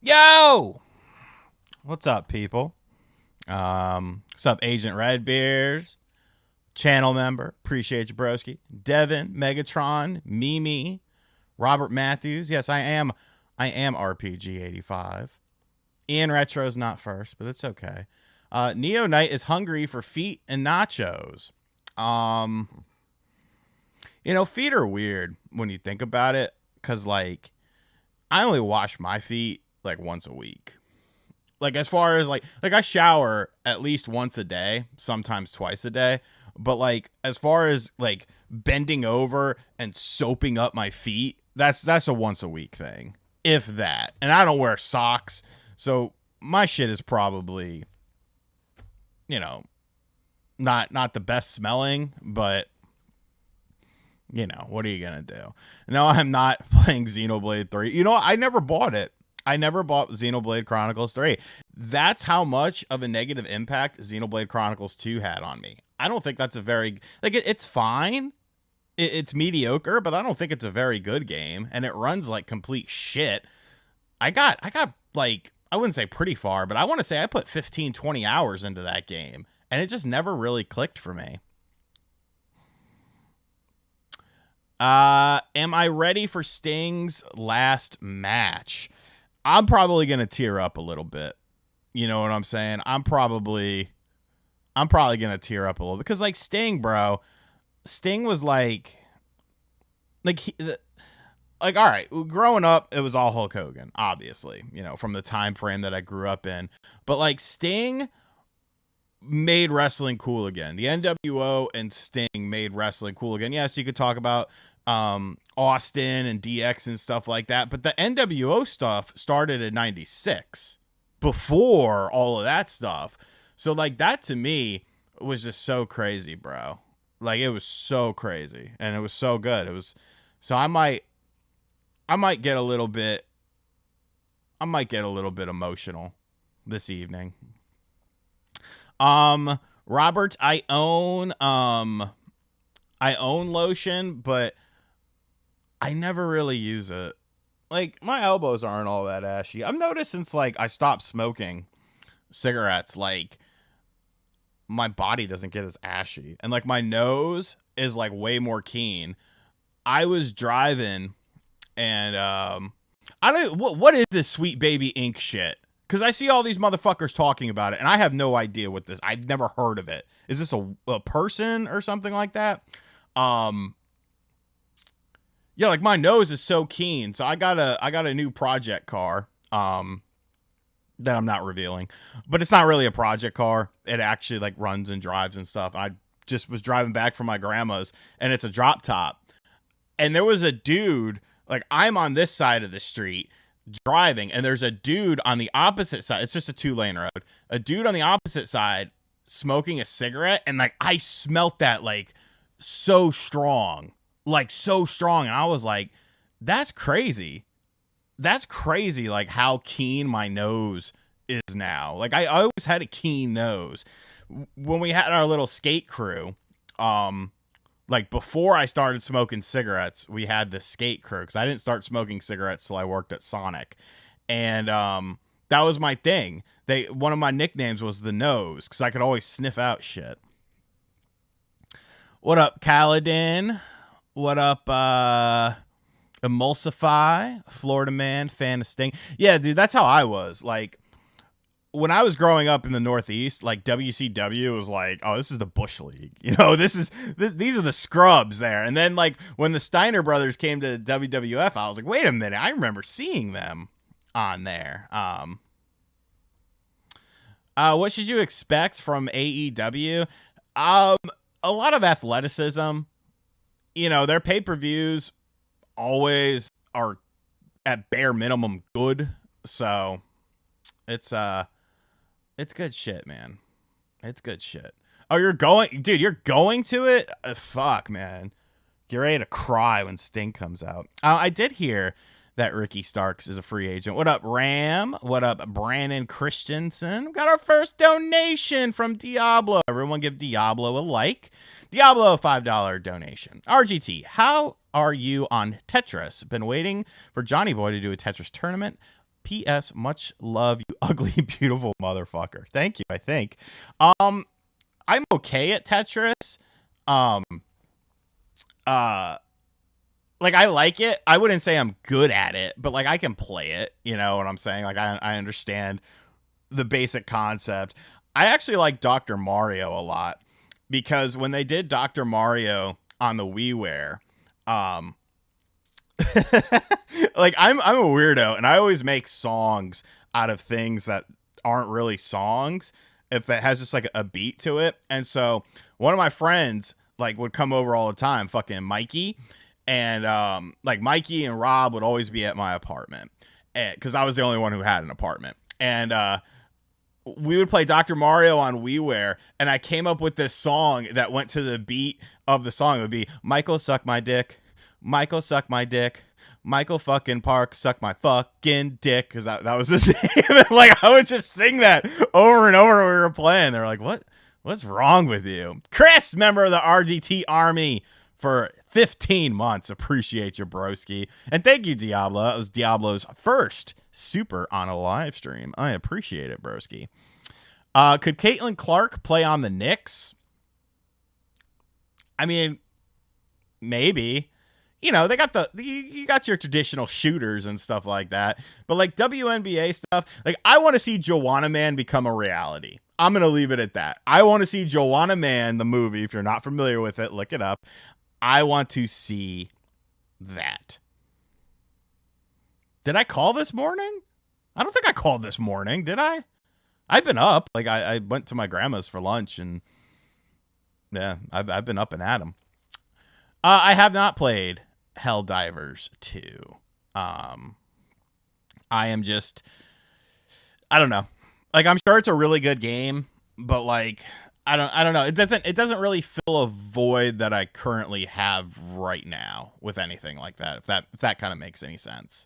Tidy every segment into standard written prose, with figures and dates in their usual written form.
Yo! What's up, people? What's up, Agent Redbeers? Channel member. Appreciate you, broski. Devin, Megatron, Mimi, Robert Matthews. Yes, I am RPG85. Ian Retro's not first, but it's okay. Neo Knight is hungry for feet and nachos. Um, feet are weird when you think about it, because, like, I only wash my feet, like, once a week. Like, as far as, like I shower at least once a day, sometimes twice a day. But, like, as far as, like, bending over and soaping up my feet, that's a once a week thing, if that. And I don't wear socks, so my shit is probably, you know, not the best smelling, but what are you gonna do? No, I'm not playing Xenoblade 3. I never bought it. I never bought Xenoblade Chronicles 3. That's how much of a negative impact Xenoblade Chronicles 2 had on me. I don't think that's a very, like, it's fine. It's mediocre, but I don't think it's a very good game, and it runs like complete shit. I got like, I wouldn't say pretty far, but I want to say I put 15, 20 hours into that game, and it just never really clicked for me. Am I ready for Sting's last match? I'm probably gonna tear up a little bit. You know what I'm saying? I'm probably gonna tear up a little, because, like, Sting, bro. Sting was like like, all right, growing up, it was all Hulk Hogan, obviously, from the time frame that I grew up in. But, like, Sting made wrestling cool again. The NWO and Sting made wrestling cool again. Yes, you could talk about Austin and DX and stuff like that, but the NWO stuff started in 96 before all of that stuff. So, like, that to me was just so crazy, bro. Like, it was so crazy, and it was so good. It was, so I might get a little bit emotional this evening. Robert, I own lotion, but I never really use it. Like, my elbows aren't all that ashy. I've noticed since, like, I stopped smoking cigarettes, like, my body doesn't get as ashy, and, like, my nose is, like, way more keen. I was driving, and I don't, what is this Sweet Baby Ink shit? Because I see all these motherfuckers talking about it, and I have no idea what this. I've never heard of it. Is this a person or something like that? Yeah, like, my nose is so keen, so I got a new project car. That I'm not revealing, but it's not really a project car. It actually, like, runs and drives and stuff. I just was driving back from my grandma's, and it's a drop top. And there was a dude, like, I'm on this side of the street driving, and there's a dude on the opposite side. It's just a 2-lane road. A dude on the opposite side smoking a cigarette, and, like, I smelt that, like, so strong. Like, so strong. And I was like, that's crazy. That's crazy, like, how keen my nose is now. Like, I always had a keen nose. When we had our little skate crew, like, before I started smoking cigarettes, we had this skate crew, because I didn't start smoking cigarettes till I worked at Sonic. And that was my thing. One of my nicknames was the nose, because I could always sniff out shit. What up, Kaladin? What up, Emulsify, Florida Man, fan of Sting? Yeah, dude, that's how I was. Like, when I was growing up in the Northeast, like, WCW was like, oh, this is the Bush League. These are the scrubs there. And then, like, when the Steiner brothers came to WWF, I was like, wait a minute, I remember seeing them on there. What should you expect from AEW? A lot of athleticism. Their pay-per-views always are at bare minimum good, so it's good shit, man. It's good shit. Oh, you're going to it? Fuck, man. Get ready to cry when Sting comes out. I did hear that Ricky Starks is a free agent. What up, Ram? What up, Brandon Christensen? We got our first donation from Diablo. Everyone give Diablo a like. Diablo, $5 donation. RGT, how are you on Tetris? Been waiting for Johnny Boy to do a Tetris tournament. P.S. Much love, you ugly, beautiful motherfucker. Thank you, I think. I'm okay at Tetris. Um, like, I like it. I wouldn't say I'm good at it, but like I can play it. You know what I'm saying? Like I understand the basic concept. I actually like Dr. Mario a lot because when they did Dr. Mario on the WiiWare, like I'm a weirdo and I always make songs out of things that aren't really songs if that has just like a beat to it. And so one of my friends like would come over all the time, fucking Mikey, and like Mikey and Rob would always be at my apartment because I was the only one who had an apartment. And we would play Dr. Mario on WiiWare, and I came up with this song that went to the beat of the song. It would be Michael suck my dick, Michael suck my dick, Michael fucking Park suck my fucking dick, because that was his name. And like I would just sing that over and over when we were playing. They were like, what's wrong with you? Chris, member of the RGT Army for 15 months. Appreciate you, broski. And thank you, Diablo. That was Diablo's first super on a live stream. I appreciate it, broski. Could Caitlin Clark play on the Knicks? I mean, maybe. You know, they got you got your traditional shooters and stuff like that. But like WNBA stuff, like I want to see Joanna Man become a reality. I'm going to leave it at that. I want to see Joanna Man, the movie. If you're not familiar with it, look it up. I want to see that. Did I call this morning? I don't think I called this morning, did I? I've been up. Like I went to my grandma's for lunch, and yeah, I've been up and at 'em. I have not played Helldivers 2. I am just, I don't know. Like I'm sure it's a really good game, but like I don't know. It doesn't really fill a void that I currently have right now with anything like that. If that kind of makes any sense.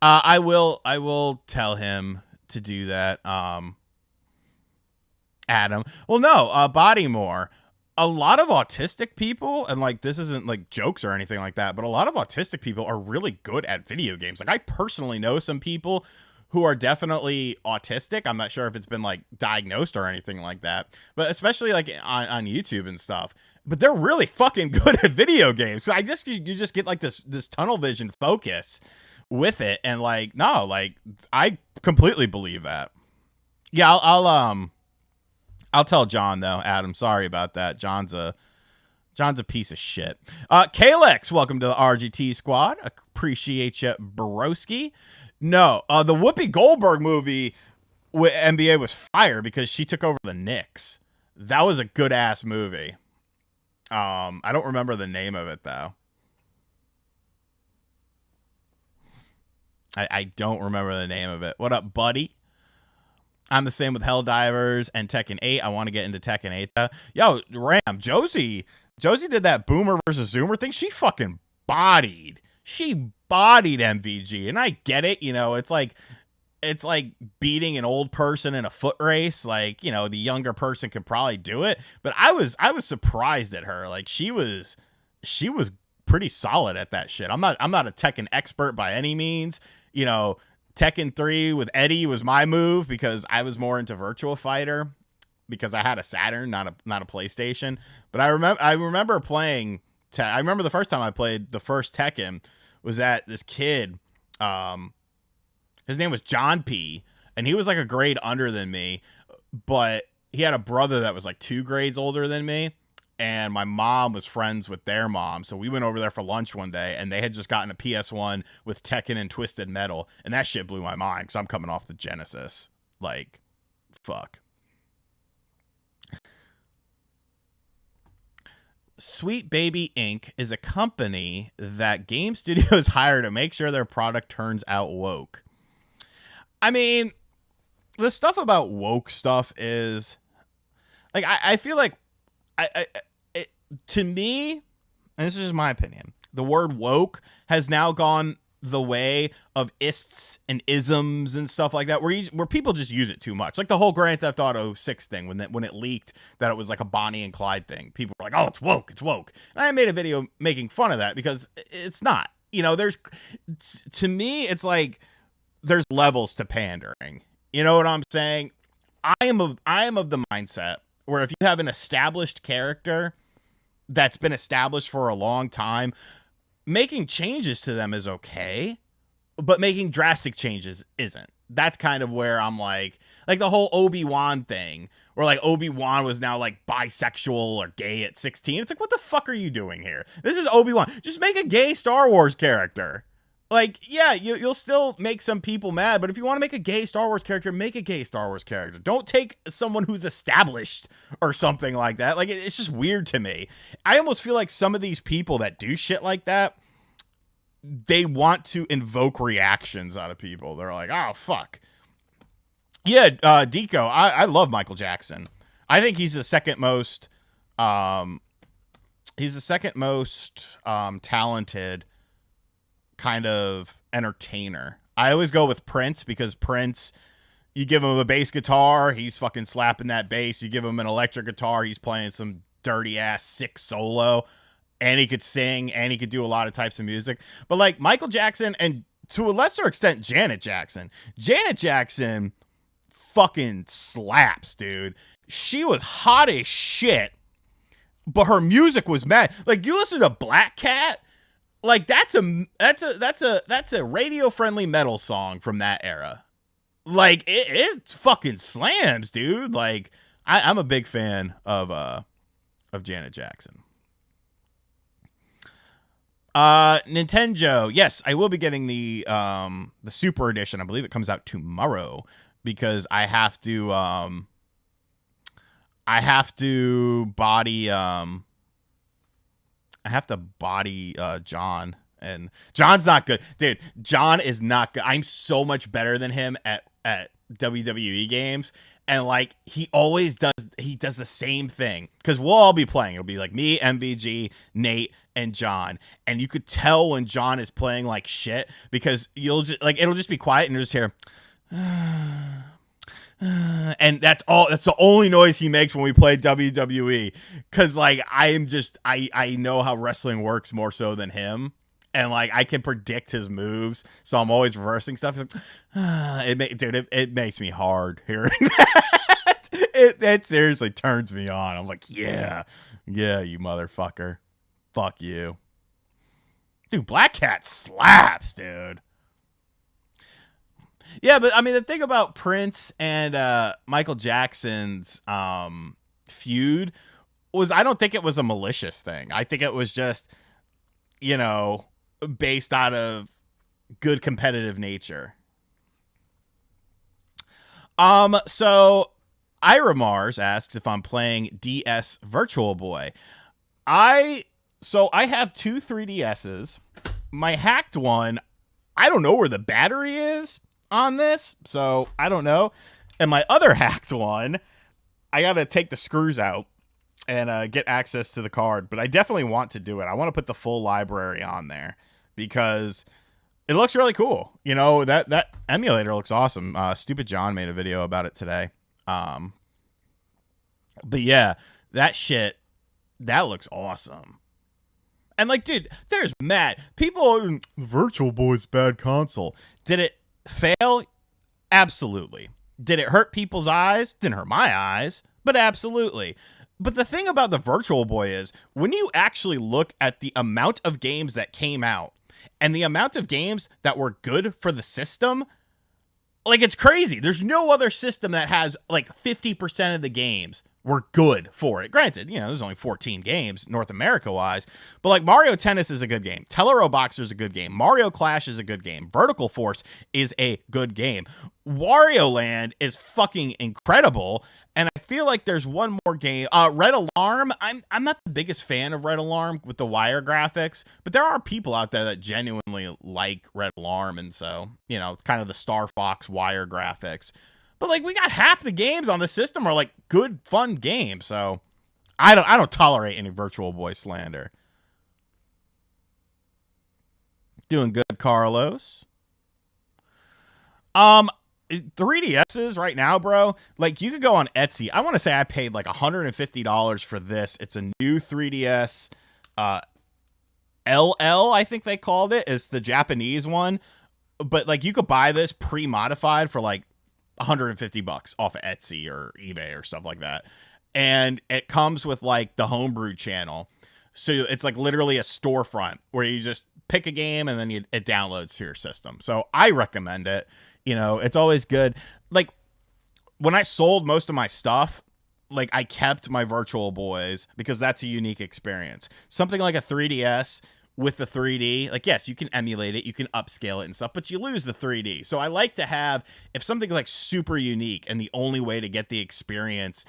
I will tell him to do that. Adam. Well, no, Bodymore. A lot of autistic people, and like this isn't like jokes or anything like that, but a lot of autistic people are really good at video games. Like I personally know some people who are definitely autistic. I'm not sure if it's been like diagnosed or anything like that, but especially like on YouTube and stuff. But they're really fucking good at video games. So I guess you just get like this tunnel vision focus with it, and like no, like I completely believe that. Yeah, I'll tell John though, Adam. Sorry about that. John's a piece of shit. Kalex, welcome to the RGT squad. Appreciate you, broski. No, the Whoopi Goldberg movie with NBA was fire because she took over the Knicks. That was a good ass movie. I don't remember the name of it though. I don't remember the name of it. What up, buddy? I'm the same with Helldivers and Tekken 8. I want to get into Tekken 8 though. Yo, Ram, Josie did that Boomer versus Zoomer thing. She fucking bodied. She bodied MVG, and I get it. You know, it's like beating an old person in a foot race. Like, you know, the younger person could probably do it, but I was surprised at her. Like she was pretty solid at that shit. I'm not a Tekken expert by any means. You know, Tekken 3 with Eddie was my move because I was more into Virtua Fighter because I had a Saturn, not a PlayStation. But I remember playing. I remember the first time I played the first Tekken was at this kid. His name was John P, and he was like a grade under than me, but he had a brother that was like 2 grades older than me. And my mom was friends with their mom. So we went over there for lunch one day, and they had just gotten a PS1 with Tekken and Twisted Metal. And that shit blew my mind because I'm coming off the Genesis. Like, fuck. Sweet Baby Inc. is a company that game studios hire to make sure their product turns out woke. I mean, the stuff about woke stuff is... Like, I feel like... to me, and this is just my opinion, the word woke has now gone the way of ists and isms and stuff like that, where people just use it too much. Like the whole Grand Theft Auto 6 thing, when it leaked that it was like a Bonnie and Clyde thing. People were like, oh, it's woke, it's woke. And I made a video making fun of that because it's not. you know, to me, it's like there's levels to pandering. You know what I'm saying? I am of the mindset where if you have an established character that's been established for a long time, making changes to them is okay, but making drastic changes isn't. That's kind of where I'm like the whole Obi-Wan thing, where like Obi-Wan was now like bisexual or gay at 16. It's like, what the fuck are you doing here? This is Obi-Wan. Just make a gay Star Wars character. Like, yeah, you'll still make some people mad, but if you want to make a gay Star Wars character, make a gay Star Wars character. Don't take someone who's established or something like that. Like, it's just weird to me. I almost feel like some of these people that do shit like that, they want to invoke reactions out of people. They're like, oh, fuck. Yeah, Deco, I love Michael Jackson. I think he's the second most talented kind of entertainer. I always go with Prince because Prince, you give him a bass guitar, he's fucking slapping that bass. You give him an electric guitar, he's playing some dirty ass sick solo, and he could sing and he could do a lot of types of music. But like Michael Jackson, and to a lesser extent Janet Jackson fucking slaps, dude. She was hot as shit, but her music was mad. Like, you listen to Black Cat, like that's a radio friendly metal song from that era. Like it fucking slams, dude. Like I'm a big fan of Janet Jackson. Nintendo, yes, I will be getting the Super Edition. I believe it comes out tomorrow because I have to body John, and John's not good, dude. John is not good. I'm so much better than him at WWE games, and like he does the same thing because we'll all be playing. It'll be like me, MVG, Nate, and John, and you could tell when John is playing like shit because it'll just be quiet and you'll just hear and that's the only noise he makes when we play WWE, because like I know how wrestling works more so than him, and like I can predict his moves, so I'm always reversing stuff. It's like, it makes me hard hearing that. It seriously turns me on. I'm like, yeah, you motherfucker, fuck you, dude. Black Cat slaps, dude. Yeah, but I mean, the thing about Prince and Michael Jackson's feud was, I don't think it was a malicious thing. I think it was just, based out of good competitive nature. So Ira Mars asks if I'm playing DS Virtual Boy. I have two 3DSs. My hacked one, I don't know where the battery is on this, so I don't know. And my other hacked one, I gotta take the screws out and get access to the card, but I definitely want to do it. I want to put the full library on there because it looks really cool. That emulator looks awesome. Stupid John made a video about it today. But yeah, that shit, that looks awesome. And like, dude, there's mad people. Virtual Boy's bad console. Did it fail? Absolutely. Did it hurt people's eyes? Didn't hurt my eyes, but absolutely. But the thing about the Virtual Boy is, when you actually look at the amount of games that came out and the amount of games that were good for the system, like, it's crazy. There's no other system that has like 50% of the games were good for it. Granted, there's only 14 games North America wise, but like Mario Tennis is a good game. Tellero Boxer is a good game. Mario Clash is a good game. Vertical Force is a good game. Wario Land is fucking incredible. And I feel like there's one more game. Red Alarm. I'm not the biggest fan of Red Alarm with the wire graphics, but there are people out there that genuinely like Red Alarm, and so it's kind of the Star Fox wire graphics. But like, we got half the games on the system are like good, fun games. So I don't tolerate any Virtual Boy slander. Doing good, Carlos. 3DSs right now, bro. Like, you could go on Etsy. I want to say I paid like $150 for this. It's a new 3DS, LL, I think they called it. It's the Japanese one. But like you could buy this pre-modified for like $150 off of Etsy or eBay or stuff like that. And it comes with like the homebrew channel. So it's like literally a storefront where you just pick a game and then it downloads to your system. So I recommend it. You know, it's always good. Like when I sold most of my stuff, like I kept my Virtual Boys because that's a unique experience. Something like a 3DS with the 3D, like, yes, you can emulate it, you can upscale it and stuff, but you lose the 3D. So I like to have, if something's like super unique and the only way to get the experience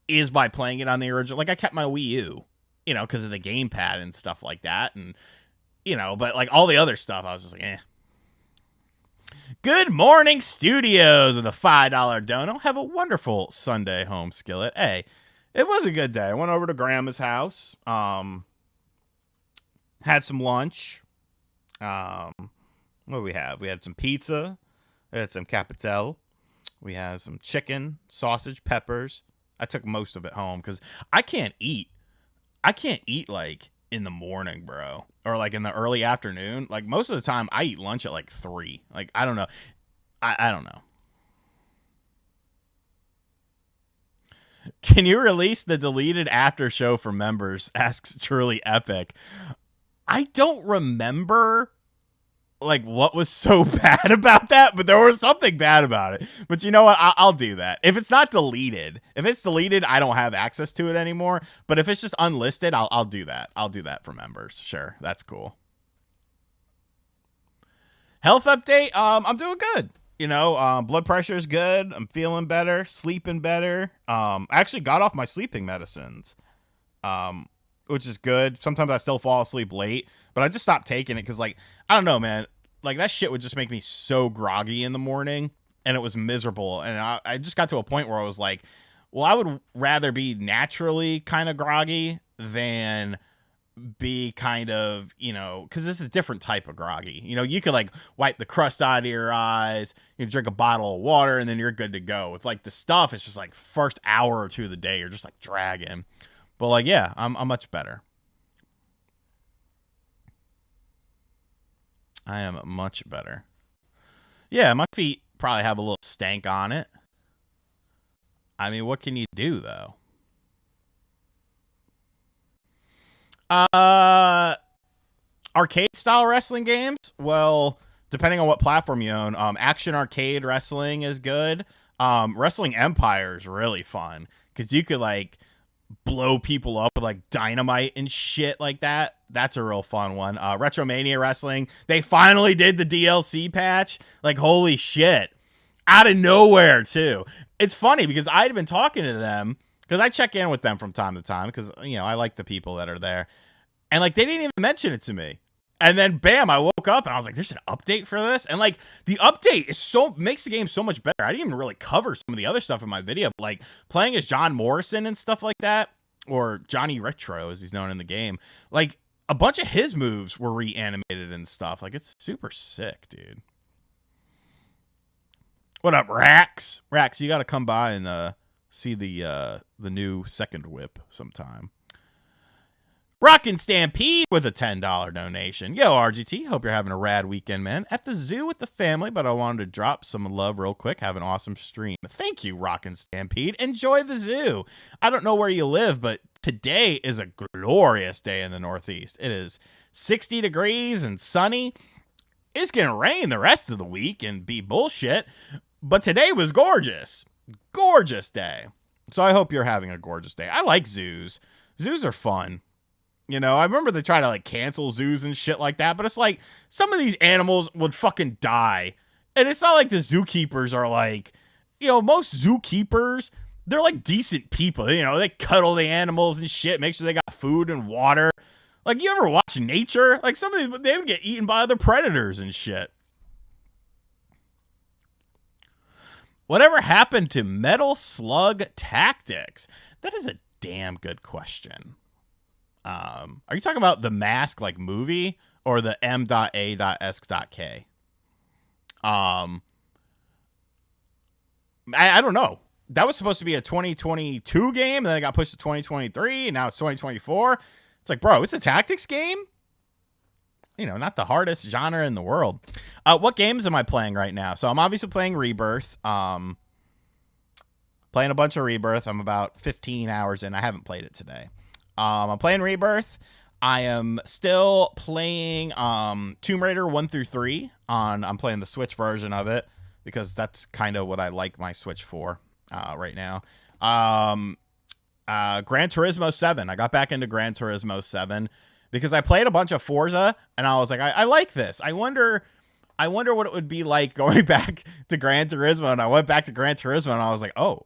is by playing it on the original, like I kept my Wii U, you know, because of the gamepad and stuff like that. And, you know, but like all the other stuff, I was just like, eh. Good Morning Studios with a $5 dono. Have a wonderful Sunday home, Skillet. Hey, it was a good day. I went over to Grandma's house. Had some lunch. What do we have? We had some pizza. We had some capitel. We had some chicken, sausage, peppers. I took most of it home because I can't eat. I can't eat like in the morning, bro, or like in the early afternoon. Like most of the time, I eat lunch at like 3. Like I don't know. I don't know. Can you release the deleted after show for members? Asks Truly Epic. I don't remember like what was so bad about that, but there was something bad about it. But you know what? I'll do that. If it's not deleted, if it's deleted, I don't have access to it anymore. But if it's just unlisted, I'll do that. I'll do that for members. Sure, that's cool. Health update. I'm doing good. You know, blood pressure is good. I'm feeling better, sleeping better. I actually got off my sleeping medicines. Which is good. Sometimes I still fall asleep late, but I just stopped taking it because, like, I don't know, man. Like, that shit would just make me so groggy in the morning, and it was miserable. And I just got to a point where I was like, well, I would rather be naturally kind of groggy than be kind of, you know, because this is a different type of groggy. You know, you could, like, wipe the crust out of your eyes, you drink a bottle of water, and then you're good to go. With, like, the stuff, it's just, like, first hour or two of the day, you're just, like, dragging. But, like, yeah, I'm much better. I am much better. Yeah, my feet probably have a little stank on it. I mean, what can you do, though? Arcade-style wrestling games? Well, depending on what platform you own, Action Arcade Wrestling is good. Wrestling Empire is really fun because you could, like, blow people up with like dynamite and shit like that. That's a real fun one. Retromania Wrestling, they finally did the DLC patch. Like, holy shit, out of nowhere too. It's funny because I'd been talking to them because I check in with them from time to time because, you know, I like the people that are there, and like they didn't even mention it to me. And then bam, I woke up and I was like, there's an update for this. And like the update is makes the game so much better. I didn't even really cover some of the other stuff in my video, but like playing as John Morrison and stuff like that, or Johnny Retro as he's known in the game. Like a bunch of his moves were reanimated and stuff. Like it's super sick, dude. What up, Rax? Rax, you got to come by and see the new Second Whip sometime. Rockin' Stampede with a $10 donation. Yo, RGT, hope you're having a rad weekend, man. At the zoo with the family, but I wanted to drop some love real quick. Have an awesome stream. Thank you, Rockin' Stampede. Enjoy the zoo. I don't know where you live, but today is a glorious day in the Northeast. It is 60 degrees and sunny. It's going to rain the rest of the week and be bullshit, but today was gorgeous. Gorgeous day. So I hope you're having a gorgeous day. I like zoos. Zoos are fun. You know, I remember they try to like cancel zoos and shit like that, but it's like some of these animals would fucking die. And it's not like the zookeepers are like, you know, most zookeepers, they're like decent people. You know, they cuddle the animals and shit, make sure they got food and water. Like, you ever watch nature? Like, some of these, they would get eaten by other predators and shit. Whatever happened to Metal Slug Tactics? That is a damn good question. Are you talking about the Mask like movie or the M.A.S.K? I don't know. That was supposed to be a 2022 game, and then it got pushed to 2023, and now it's 2024. It's like, bro, it's a tactics game? not the hardest genre in the world. What games am I playing right now? So I'm obviously playing Rebirth. Playing a bunch of Rebirth. I'm about 15 hours in. I haven't played it today. I'm playing Rebirth. I am still playing Tomb Raider 1 through 3 I'm playing the Switch version of it because that's kind of what I like my Switch for right now. Gran Turismo 7. I got back into Gran Turismo 7 because I played a bunch of Forza and I was like, I like this. I wonder what it would be like going back to Gran Turismo. And I went back to Gran Turismo and I was like, oh,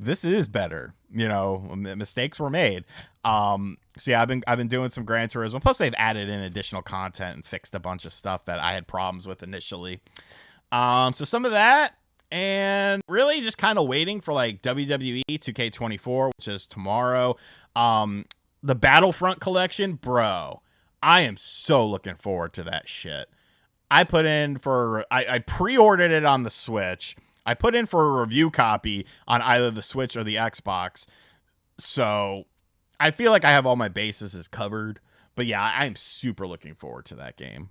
this is better. Mistakes were made. So yeah, I've been doing some Gran Turismo. Plus they've added in additional content and fixed a bunch of stuff that I had problems with initially. So some of that, and really just kind of waiting for like WWE 2K24, which is tomorrow. The Battlefront collection, bro. I am so looking forward to that shit. I pre-ordered it on the Switch. I put in for a review copy on either the Switch or the Xbox. So I feel like I have all my bases covered. But yeah, I'm super looking forward to that game.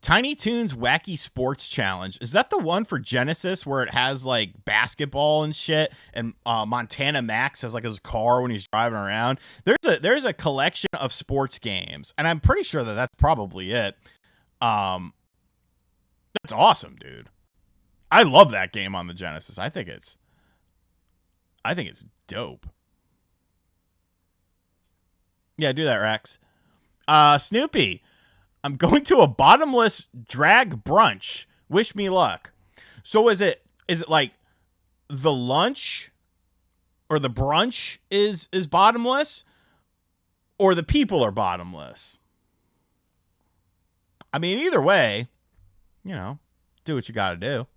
Tiny Toons Wacky Sports Challenge. Is that the one for Genesis where it has like basketball and shit, and Montana Max has like his car when he's driving around? There's a collection of sports games, and I'm pretty sure that's probably it. That's awesome, dude. I love that game on the Genesis. I think it's dope. Yeah, do that, Rex. Snoopy. I'm going to a bottomless drag brunch. Wish me luck. So is it like the lunch or the brunch is bottomless, or the people are bottomless? I mean, either way, do what you got to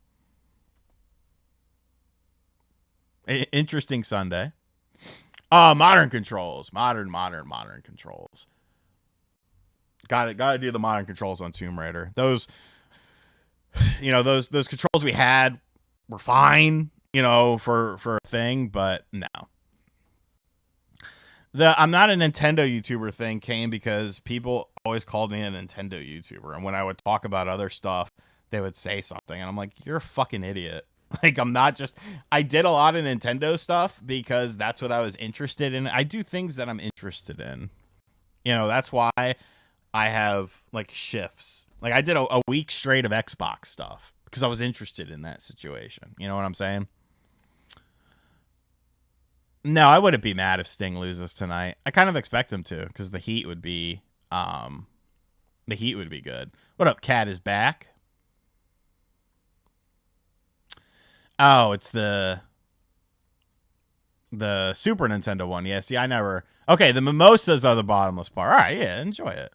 do. Interesting Sunday. Modern controls. Modern controls. Got to do the modern controls on Tomb Raider. Those controls we had were fine, for a thing, but no. I'm not a Nintendo YouTuber thing came because people always called me a Nintendo YouTuber, and when I would talk about other stuff, they would say something, and I'm like, you're a fucking idiot. Like, I did a lot of Nintendo stuff because that's what I was interested in. I do things that I'm interested in. That's why I have like shifts. Like I did a week straight of Xbox stuff because I was interested in that situation. You know what I'm saying? No, I wouldn't be mad if Sting loses tonight. I kind of expect him to because the heat would be good. What up, Cat is back. Oh, it's the Super Nintendo one. Yeah, see, okay, the mimosas are the bottomless part. All right, yeah, enjoy it.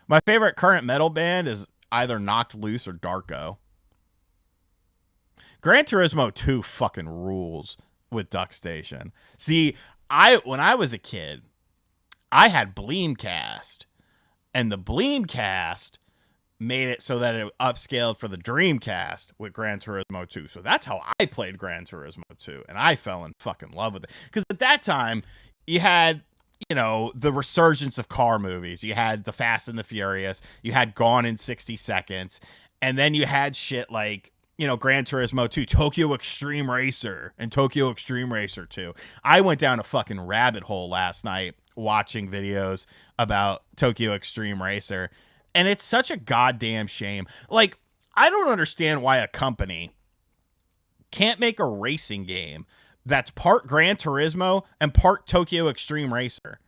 My favorite current metal band is either Knocked Loose or Darko. Gran Turismo 2 fucking rules with Duck Station. See, when I was a kid, I had Bleemcast, and the Bleemcast made it so that it upscaled for the Dreamcast with Gran Turismo 2. So that's how I played Gran Turismo 2, and I fell in fucking love with it. Because at that time, you had the resurgence of car movies. You had The Fast and the Furious. You had Gone in 60 Seconds. And then you had shit like, Gran Turismo 2, Tokyo Extreme Racer, and Tokyo Extreme Racer 2. I went down a fucking rabbit hole last night watching videos about Tokyo Extreme Racer. And it's such a goddamn shame. Like, I don't understand why a company can't make a racing game that's part Gran Turismo and part Tokyo Extreme Racer.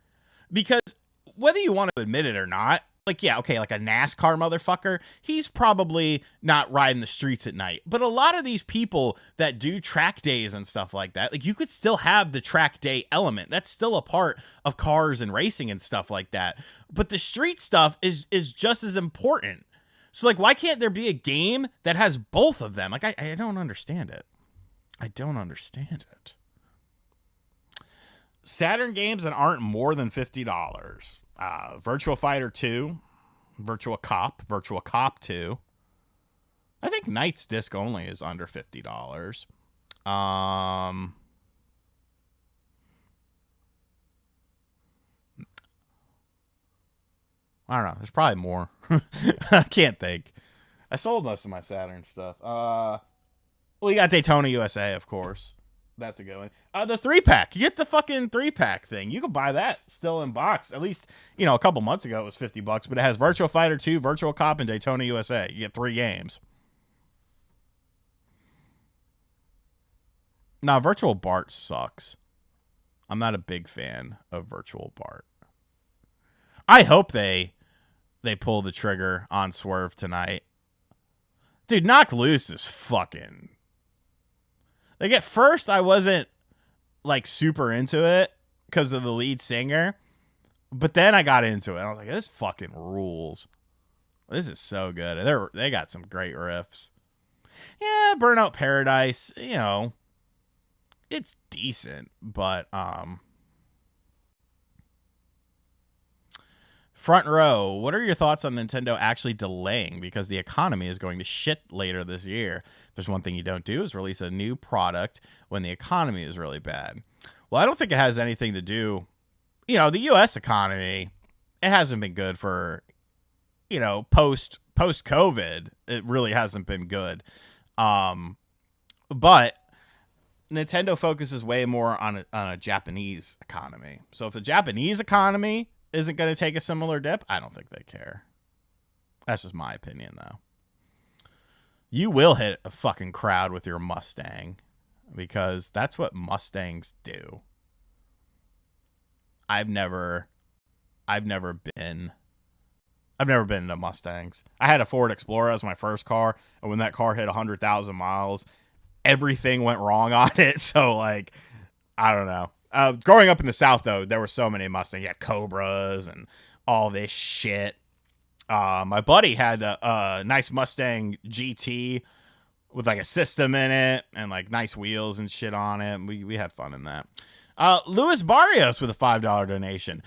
Because whether you want to admit it or not, like, yeah, okay, like a NASCAR motherfucker, he's probably not riding the streets at night. But a lot of these people that do track days and stuff like that, like, you could still have the track day element. That's still a part of cars and racing and stuff like that. But the street stuff is just as important. So, like, why can't there be a game that has both of them? Like, I don't understand it. I don't understand it. Saturn games that aren't more than $50. Virtua Fighter 2, Virtua Cop 2. I think Knight's disc only is under $50. I don't know. There's probably more. I can't think. I sold most of my Saturn stuff. Well, you got Daytona USA, of course. That's a good one. The 3-pack. You get the fucking 3-pack thing. You can buy that still in box. At least, a couple months ago it was $50, but it has Virtua Fighter 2, Virtual Cop, and Daytona USA. You get 3 games. Now, Virtual Bart sucks. I'm not a big fan of Virtual Bart. I hope they pull the trigger on Swerve tonight. Dude, Knock Loose is fucking... Like, at first, I wasn't, like, super into it because of the lead singer. But then I got into it. I was like, this fucking rules. This is so good. And they got some great riffs. Yeah, Burnout Paradise, it's decent. But, Front Row, what are your thoughts on Nintendo actually delaying because the economy is going to shit later this year? If there's one thing you don't do is release a new product when the economy is really bad. Well, I don't think it has anything to do, the U.S. economy, it hasn't been good for, post-COVID. It really hasn't been good. But Nintendo focuses way more on a Japanese economy. So if the Japanese economy isn't going to take a similar dip, I don't think they care. That's just my opinion, though. You will hit a fucking crowd with your Mustang because that's what Mustangs do. I've never been into Mustangs. I had a Ford Explorer as my first car, and when that car hit 100,000 miles, everything went wrong on it. So, like, I don't know. Growing up in the South, though, there were so many Mustangs. You had Cobras and all this shit. My buddy had a nice Mustang GT with, like, a system in it and, like, nice wheels and shit on it. We had fun in that. Luis Barrios with a $5 donation.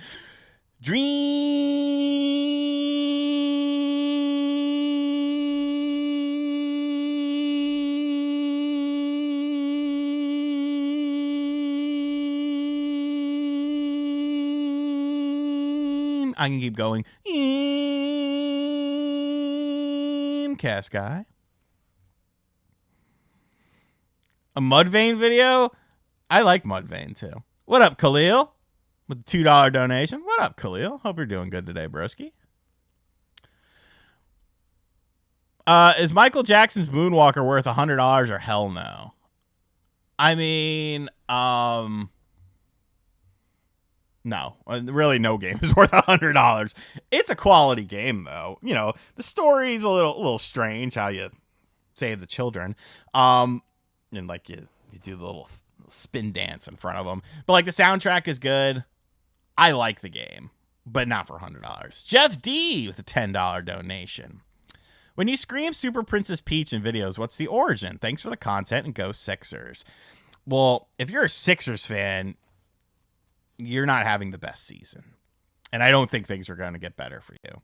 I can keep going. Cast guy. A Mudvayne video? I like Mudvayne too. What up, Khalil? With a $2 donation. What up, Khalil? Hope you're doing good today, broski. Is Michael Jackson's Moonwalker worth $100 or hell no? I mean, no, really no game is worth $100. It's a quality game, though. The story's a little strange how you save the children. And like you do the little spin dance in front of them. But like the soundtrack is good. I like the game, but not for $100. Jeff D with a $10 donation. When you scream Super Princess Peach in videos, what's the origin? Thanks for the content and go Sixers. Well, if you're a Sixers fan, you're not having the best season. And I don't think things are going to get better for you.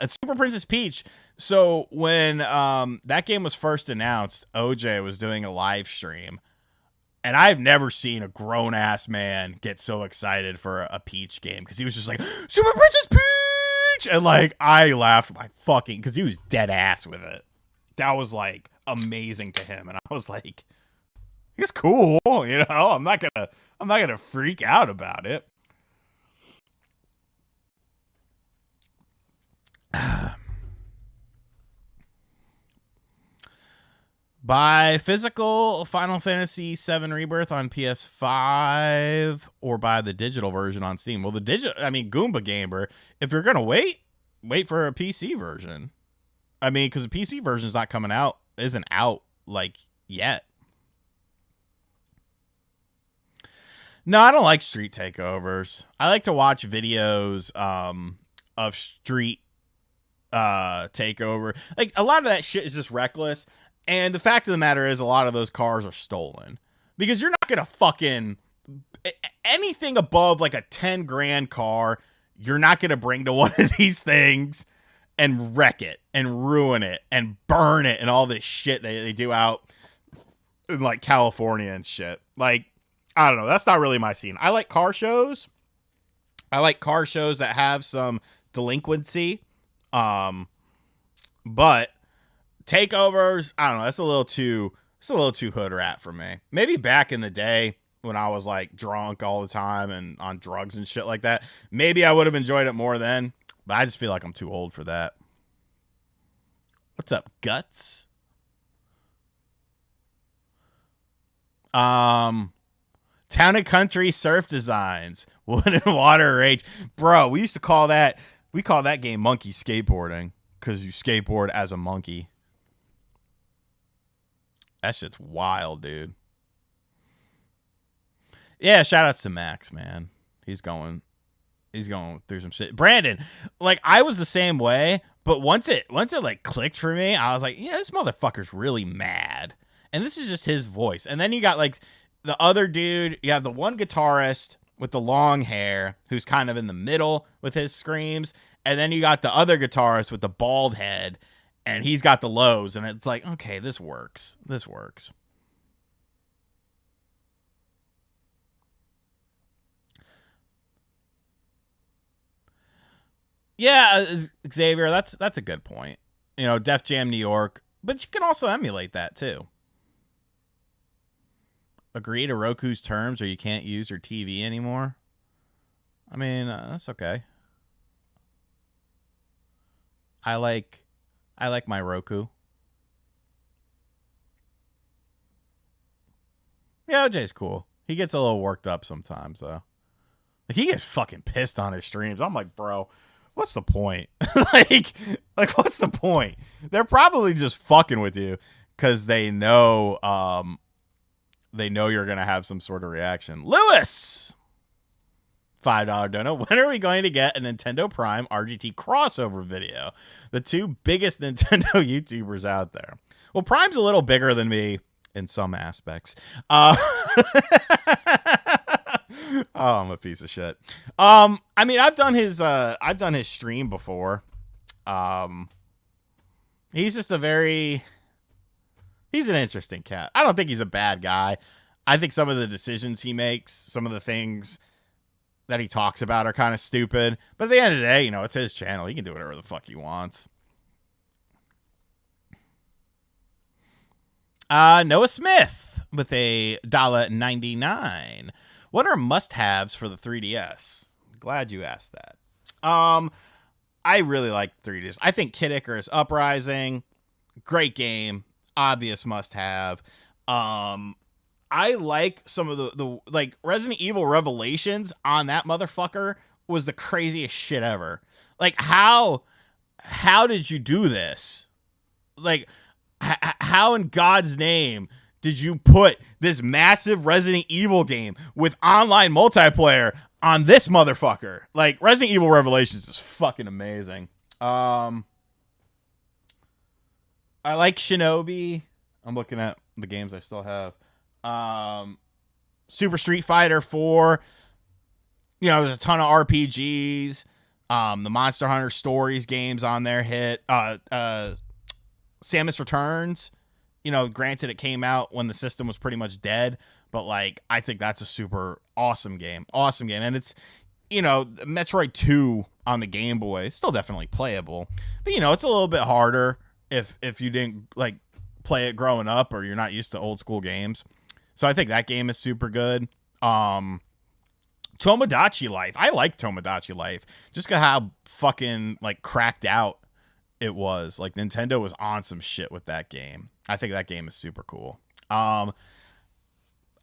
Super Princess Peach. So when that game was first announced, OJ was doing a live stream. And I've never seen a grown-ass man get so excited for a Peach game. Because he was just like, Super Princess Peach! And like, I laughed my fucking... Because he was dead ass with it. That was like amazing to him. And I was like, it's cool. I'm not gonna freak out about it. Buy physical Final Fantasy VII Rebirth on PS5 or buy the digital version on Steam. Well, Goomba Gamer, if you're gonna wait for a PC version. Because the PC version's not coming out, isn't out like yet. No, I don't like street takeovers. I like to watch videos of street takeover. Like, a lot of that shit is just reckless. And the fact of the matter is, a lot of those cars are stolen. Because you're not going to fucking... Anything above, like, a 10 grand car, you're not going to bring to one of these things and wreck it and ruin it and burn it and all this shit they do out in, like, California and shit. Like, I don't know. That's not really my scene. I like car shows, I like car shows that have some delinquency. But takeovers, I don't know, it's a little too hood rat for me. Maybe back in the day when I was like drunk all the time and on drugs and shit like that, maybe I would have enjoyed it more then, but I just feel like I'm too old for that. What's up, Guts? Town and Country Surf Designs. Wood and Water Rage. Bro, we call that game monkey skateboarding because you skateboard as a monkey. That shit's wild, dude. Yeah, shout outs to Max, man. He's going through some shit. Brandon, like I was the same way, but once it like clicked for me, I was like, yeah, this motherfucker's really mad. And this is just his voice. And then you got like the other dude, you have the one guitarist with the long hair who's kind of in the middle with his screams, and then you got the other guitarist with the bald head and he's got the lows, and it's like, okay, this works. This works. Yeah, Xavier, that's a good point. You know, Def Jam New York, but you can also emulate that too. Agree to Roku's terms or you can't use your TV anymore. I mean, that's okay. I like my Roku. Yeah, OJ's cool. He gets a little worked up sometimes though. Like, he gets fucking pissed on his streams. I'm like, bro, what's the point? like, what's the point? They're probably just fucking with you because they know you're gonna have some sort of reaction. Lewis, $5 dono. When are we going to get a Nintendo Prime RGT crossover video? The two biggest Nintendo YouTubers out there. Well, Prime's a little bigger than me in some aspects. Oh, I'm a piece of shit. I mean, I've done his stream before. He's just he's an interesting cat. I don't think he's a bad guy. I think some of the decisions he makes, some of the things that he talks about are kind of stupid. But at the end of the day, you know, it's his channel. He can do whatever the fuck he wants. Noah Smith with a $1.99. What are must-haves for the 3DS? Glad you asked that. I really like 3DS. I think Kid Icarus Uprising, great game, obvious must-have. I like some of the like Resident Evil Revelations on that motherfucker was the craziest shit ever. Like how did you do this? Like how in God's name did you put this massive Resident Evil game with online multiplayer on this motherfucker? Like Resident Evil Revelations is fucking amazing. I like Shinobi. I'm looking at the games I still have. Super Street Fighter 4. You know, there's a ton of RPGs. The Monster Hunter Stories games on there hit. Samus Returns. You know, granted, it came out when the system was pretty much dead, but like, I think that's a super awesome game. Awesome game. And it's, you know, Metroid 2 on the Game Boy is still definitely playable, but you know, it's a little bit harder if you didn't like play it growing up or you're not used to old school games. So I think that game is super good. Tomodachi Life. I like Tomodachi Life just because how fucking like cracked out it was. Like Nintendo was on some shit with that game. I think that game is super cool. I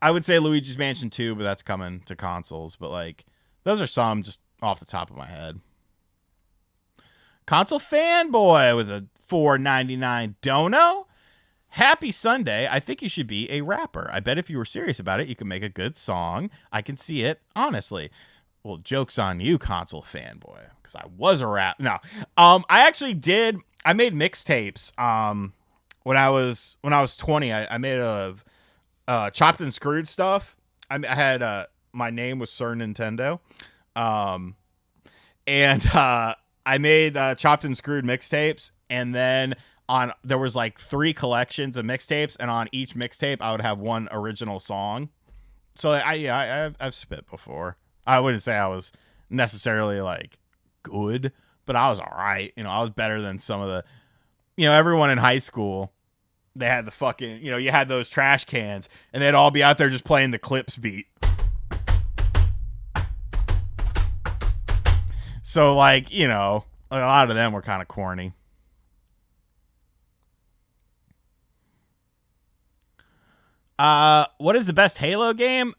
would say Luigi's Mansion 2, but that's coming to consoles. But like, those are some just off the top of my head. Console Fanboy with a $4.99 dono. Happy Sunday. I think you should be a rapper. I bet if you were serious about it, you could make a good song. I can see it, honestly. Well, joke's on you, Console Fanboy, because I was a rap. No, I actually did. I made mixtapes. When I was 20, I made a Chopped and Screwed stuff. I had my name was Sir Nintendo, and I made Chopped and Screwed mixtapes, and then there was like 3 collections of mixtapes, and on each mixtape I would have one original song. So I've spit before. I wouldn't say I was necessarily like good, but I was all right. I was better than some of the, everyone in high school. They had the fucking, you had those trash cans, and they'd all be out there just playing the Clips beat. So, like, a lot of them were kind of corny. What is the best Halo game?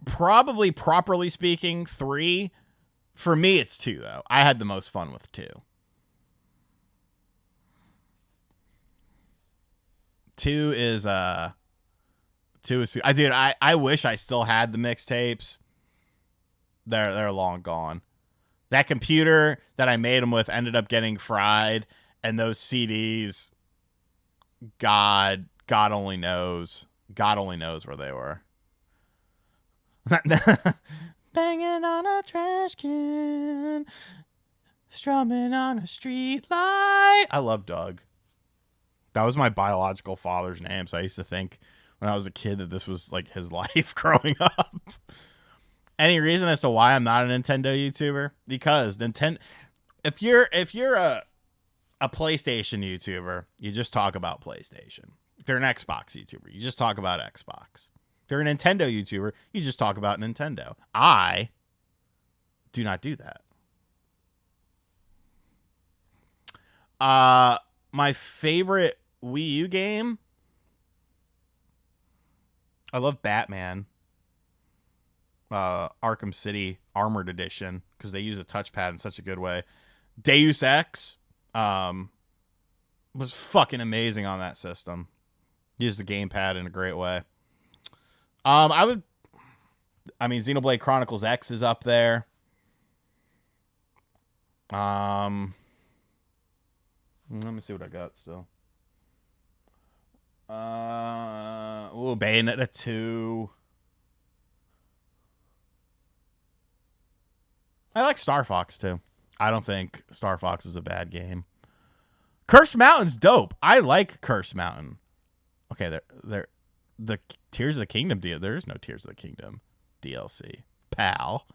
Probably, properly speaking, 3. For me, it's 2, though. I had the most fun with 2. 2 is I wish I still had the mixtapes. They're long gone. That computer that I made them with ended up getting fried, and those CDs, God only knows where they were. Banging on a trash can, strumming on a street light. I love Doug. That was my biological father's name, so I used to think when I was a kid that this was like his life growing up. Any reason as to why I'm not a Nintendo YouTuber? Because Nintendo, if you're a PlayStation YouTuber, you just talk about PlayStation. If you're an Xbox YouTuber, you just talk about Xbox. If you're a Nintendo YouTuber, you just talk about Nintendo. I do not do that. My favorite Wii U game, I love Batman. Arkham City Armored Edition, because they use a touchpad in such a good way. Deus Ex was fucking amazing on that system. Used the gamepad in a great way. Xenoblade Chronicles X is up there. Let me see what I got still. Bayonetta 2. I like Star Fox too. I don't think Star Fox is a bad game. Cursed Mountain's dope. I like Cursed Mountain. Okay, the Tears of the Kingdom deal. There is no Tears of the Kingdom DLC, pal.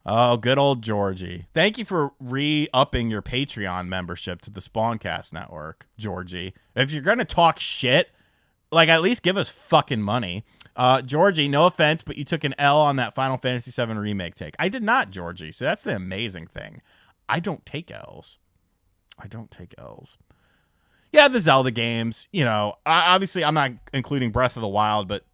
Oh, good old Georgie. Thank you for re-upping your Patreon membership to the Spawncast Network, Georgie. If you're going to talk shit, like, at least give us fucking money. Georgie, no offense, but you took an L on that Final Fantasy VII Remake take. I did not, Georgie, so that's the amazing thing. I don't take L's. Yeah, the Zelda games, obviously I'm not including Breath of the Wild, but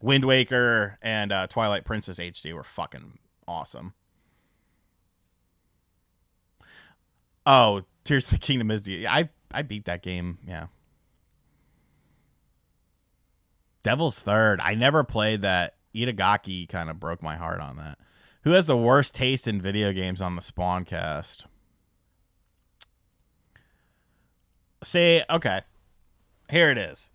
Wind Waker and Twilight Princess HD were fucking awesome. Oh, Tears of the Kingdom is I beat that game, yeah. Devil's Third. I never played that. Itagaki kind of broke my heart on that. Who has the worst taste in video games on the Spawncast? See, okay. Here it is.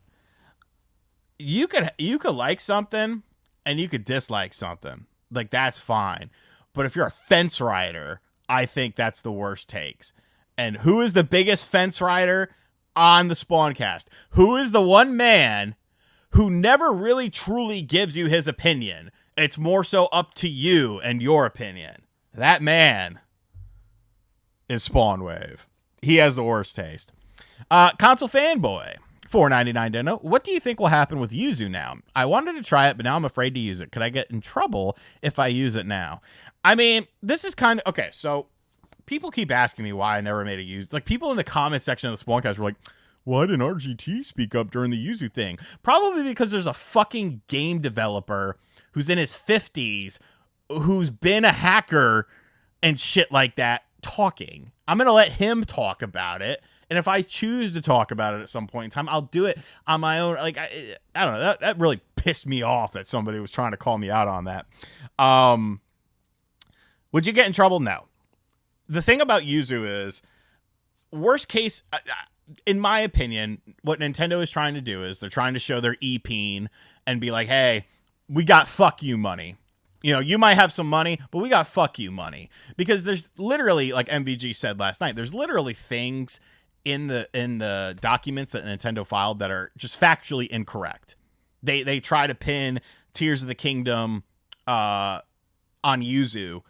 You could like something and you could dislike something. Like, that's fine. But if you're a fence rider, I think that's the worst takes. And who is the biggest fence rider on the Spawncast? Who is the one man who never really truly gives you his opinion? It's more so up to you and your opinion. That man is Spawnwave. He has the worst taste. Console Fanboy, $4.99 Deno. What do you think will happen with Yuzu now? I wanted to try it, but now I'm afraid to use it. Could I get in trouble if I use it now? I mean, this is kind of... Okay, so people keep asking me why I never made a Yuzu. Like, people in the comment section of the Spawncast were like, why didn't RGT speak up during the Yuzu thing? Probably because there's a fucking game developer who's in his 50s, who's been a hacker and shit like that, talking. I'm going to let him talk about it. And if I choose to talk about it at some point in time, I'll do it on my own. Like, I don't know. That really pissed me off that somebody was trying to call me out on that. Would you get in trouble? No. The thing about Yuzu is, worst case, in my opinion, what Nintendo is trying to do is they're trying to show their e-peen and be like, hey, we got fuck you money. You might have some money, but we got fuck you money. Because there's literally, like MVG said last night, there's literally things in the documents that Nintendo filed that are just factually incorrect. They try to pin Tears of the Kingdom on Yuzu,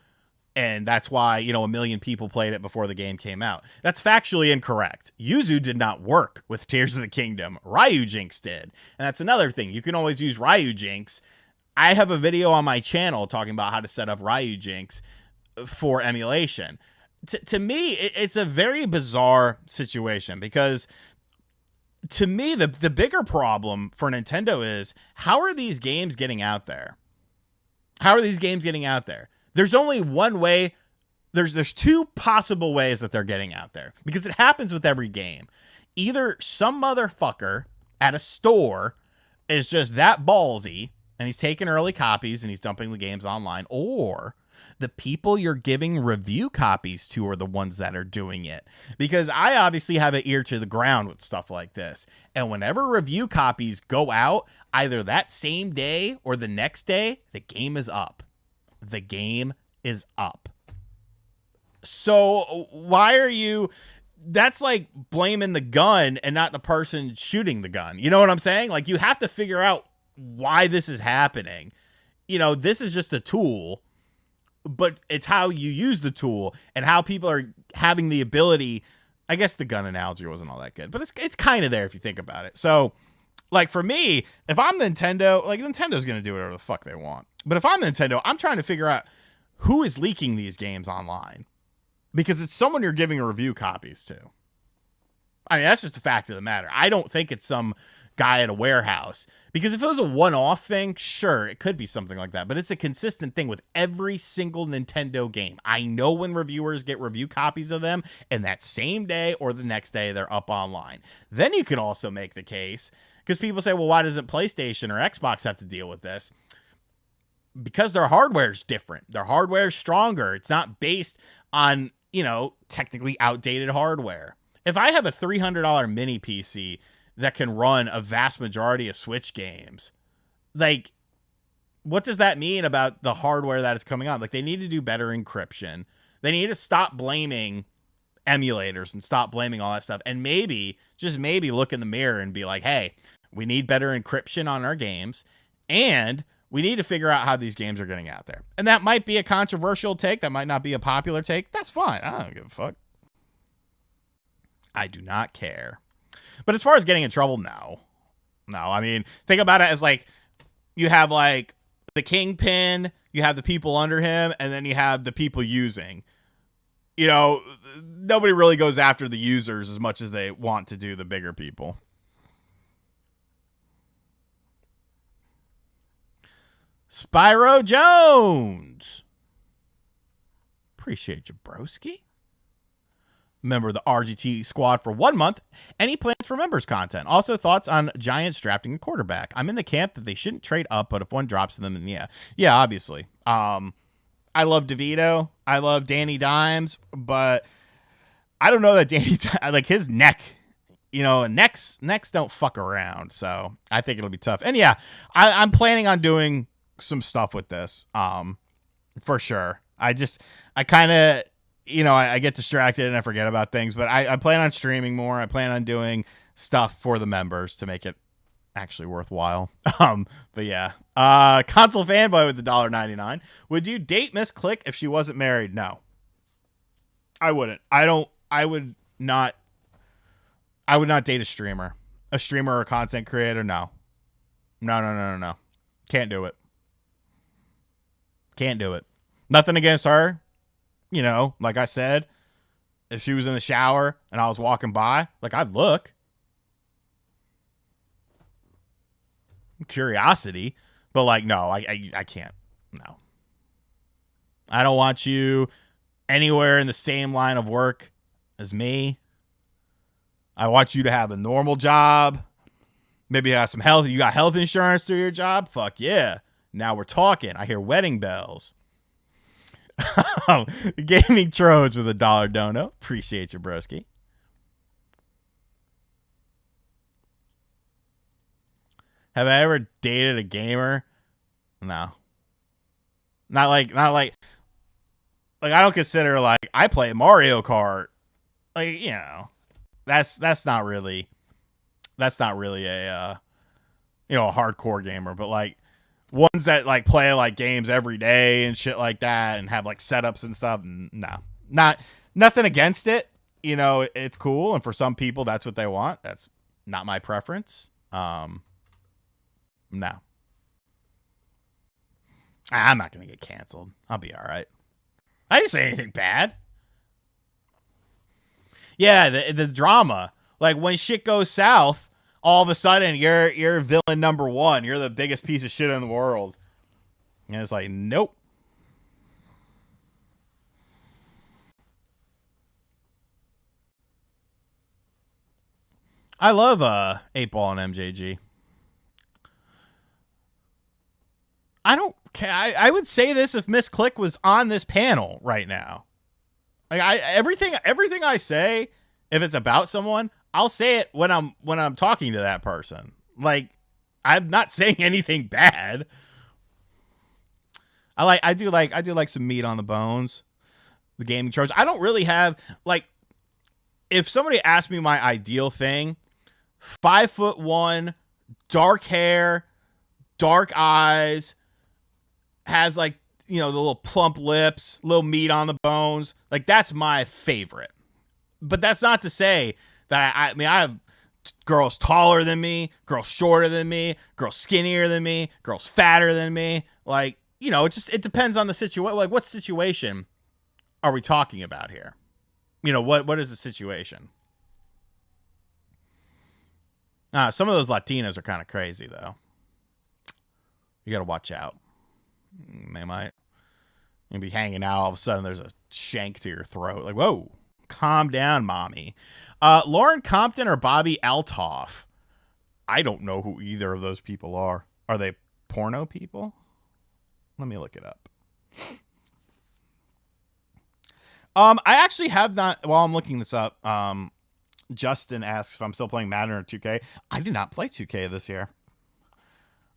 and that's why, you know, 1 million people played it before the game came out. That's factually incorrect. Yuzu did not work with Tears of the Kingdom. Ryujinx did. And that's another thing. You can always use Ryujinx. I have a video on my channel talking about how to set up Ryujinx for emulation. To me, it's a very bizarre situation, because to me, the bigger problem for Nintendo is, how are these games getting out there? How are these games getting out there? There's only one way. There's two possible ways that they're getting out there, because it happens with every game. Either some motherfucker at a store is just that ballsy and he's taking early copies and he's dumping the games online, or the people you're giving review copies to are the ones that are doing it. Because I obviously have an ear to the ground with stuff like this. And whenever review copies go out, either that same day or the next day, the game is up. The game is up. So why are you... That's like blaming the gun and not the person shooting the gun. You know what I'm saying? Like, you have to figure out why this is happening. You know, this is just a tool, but it's how you use the tool and how people are having the ability. I guess the gun analogy wasn't all that good, but it's kind of there if you think about it. So, like, for me, if I'm Nintendo, like, Nintendo's going to do whatever the fuck they want. But if I'm Nintendo, I'm trying to figure out who is leaking these games online, because it's someone you're giving review copies to. I mean, that's just a fact of the matter. I don't think it's some guy at a warehouse, because if it was a one-off thing, sure, it could be something like that, but it's a consistent thing with every single Nintendo game. I know when reviewers get review copies of them, and that same day or the next day they're up online. Then you can also make the case, because people say, well, why doesn't PlayStation or Xbox have to deal with this? Because their hardware is different. Their hardware is stronger. It's not based on, you know, technically outdated hardware. If I have a $300 mini PC that can run a vast majority of Switch games, like, what does that mean about the hardware that is coming on? Like, they need to do better encryption. They need to stop blaming emulators and stop blaming all that stuff. And maybe, just maybe, look in the mirror and be like, hey, we need better encryption on our games, and we need to figure out how these games are getting out there. And that might be a controversial take. That might not be a popular take. That's fine. I don't give a fuck. I do not care. But as far as getting in trouble, no. I mean, think about it as, like, you have, like, the kingpin, you have the people under him, and then you have the people using. You know, nobody really goes after the users as much as they want to do the bigger people. Spyro Jones. Appreciate you, broski. Member of the RGT squad for 1 month. Any plans for members content? Also, thoughts on Giants drafting a quarterback? I'm in the camp that they shouldn't trade up, but if one drops to them, then yeah, obviously. I love DeVito. I love Danny Dimes, but I don't know that Danny, like, his neck, you know, necks don't fuck around. So I think it'll be tough. And yeah, I'm planning on doing some stuff with this, for sure. I kind of, you know, I get distracted and I forget about things, but I plan on streaming more. I plan on doing stuff for the members to make it actually worthwhile. But yeah, console fanboy with the $1.99. Would you date Miss Click if she wasn't married? No, I wouldn't. I would not date a streamer or a content creator. No. Can't do it. Nothing against her. You know, like I said, if she was in the shower and I was walking by, like, I'd look. Curiosity. But, like, no, I can't. No. I don't want you anywhere in the same line of work as me. I want you to have a normal job. Maybe have some health. You got health insurance through your job? Fuck yeah. Now we're talking. I hear wedding bells. Gaming Trodes with $1 dono. Appreciate you, broski. Have I ever dated a gamer? No. Not like I don't consider, like, I play Mario Kart. Like, you know, that's not really a a hardcore gamer, but like ones that like play like games every day and shit like that and have like setups and stuff. No, not nothing against it. It's cool, and for some people that's what they want. That's not my preference. No, I'm not gonna get canceled. I'll be all right. I didn't say anything bad. Yeah, the drama, like when shit goes south, all of a sudden you're villain number one. You're the biggest piece of shit in the world, and it's like, nope. I love 8-Ball and MJG. I don't. I would say this if Miss Click was on this panel right now. Like everything I say, if it's about someone, I'll say it when I'm talking to that person. Like I'm not saying anything bad. I do like some meat on the bones. The gaming charge. I don't really have like, if somebody asked me my ideal thing, 5'1", dark hair, dark eyes, has like, the little plump lips, little meat on the bones. Like that's my favorite. But that's not to say that I have girls taller than me, girls shorter than me, girls skinnier than me, girls fatter than me. Like, it depends on the situation. Like what situation are we talking about here? What is the situation? Some of those Latinas are kind of crazy though. You got to watch out. They might be hanging out. All of a sudden, there's a shank to your throat. Like, whoa, calm down, mommy. Lauren Compton or Bobby Altoff? I don't know who either of those people are. Are they porno people? Let me look it up. I actually have not. While I'm looking this up, Justin asks if I'm still playing Madden or 2K. I did not play 2K this year.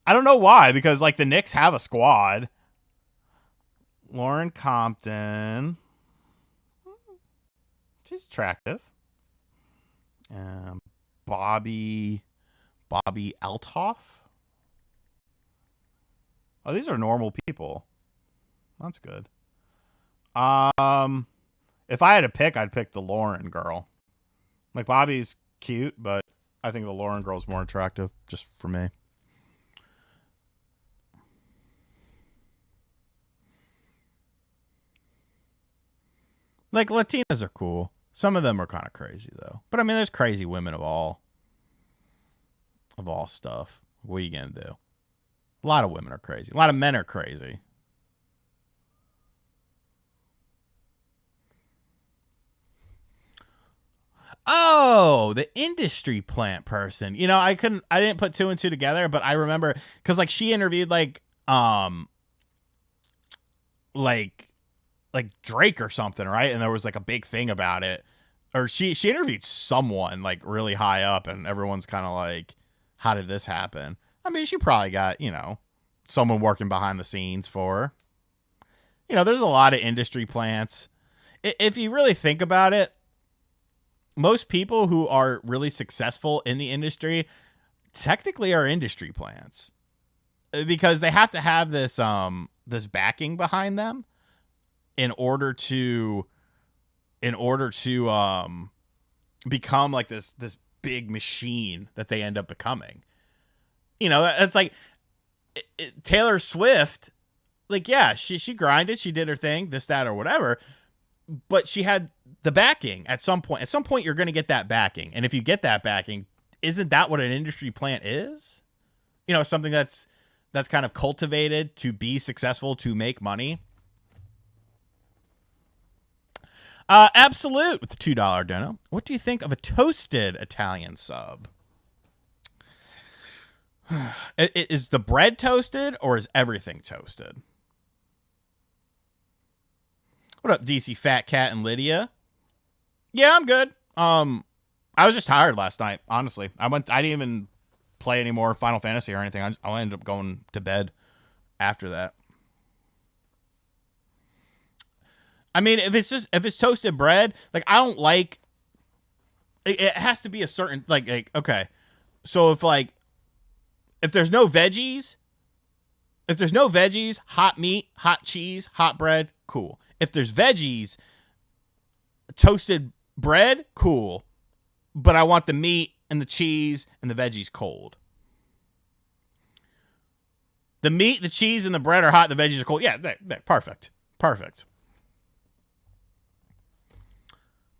I don't know why, because like the Knicks have a squad. Lauren Compton. She's attractive. Bobby Altoff. Oh, these are normal people. That's good. If I had to pick, I'd pick the Lauren girl. Like Bobby's cute, but I think the Lauren girl's more attractive, just for me. Like Latinas are cool. Some of them are kind of crazy though. But I mean, there's crazy women of all stuff. What are you gonna do? A lot of women are crazy. A lot of men are crazy. Oh, the industry plant person. I didn't put two and two together, but I remember because like she interviewed like Drake or something, right? And there was like a big thing about it. Or she interviewed someone like really high up, and everyone's kind of like, how did this happen? I mean, she probably got, someone working behind the scenes for her. There's a lot of industry plants. If you really think about it, most people who are really successful in the industry technically are industry plants, because they have to have this backing behind them in order to become like this big machine that they end up becoming. It's like Taylor Swift. Like, yeah, she grinded, she did her thing, this, that, or whatever, but she had the backing at some point. At some point, you're going to get that backing, and if you get that backing, isn't that what an industry plant is? Something that's kind of cultivated to be successful, to make money. Absolute with the $2 dono. What do you think of a toasted Italian sub? Is the bread toasted or is everything toasted? What up, DC Fat Cat and Lydia? Yeah, I'm good. I was just tired last night, honestly. I didn't even play any more Final Fantasy or anything. I ended up going to bed after that. I mean, if it's toasted bread, like I don't like it has to be a certain like okay. So if there's no veggies, hot meat, hot cheese, hot bread, cool. If there's veggies, toasted bread, cool. But I want the meat and the cheese and the veggies cold. The meat, the cheese, and the bread are hot. The veggies are cold. Yeah, perfect. Perfect.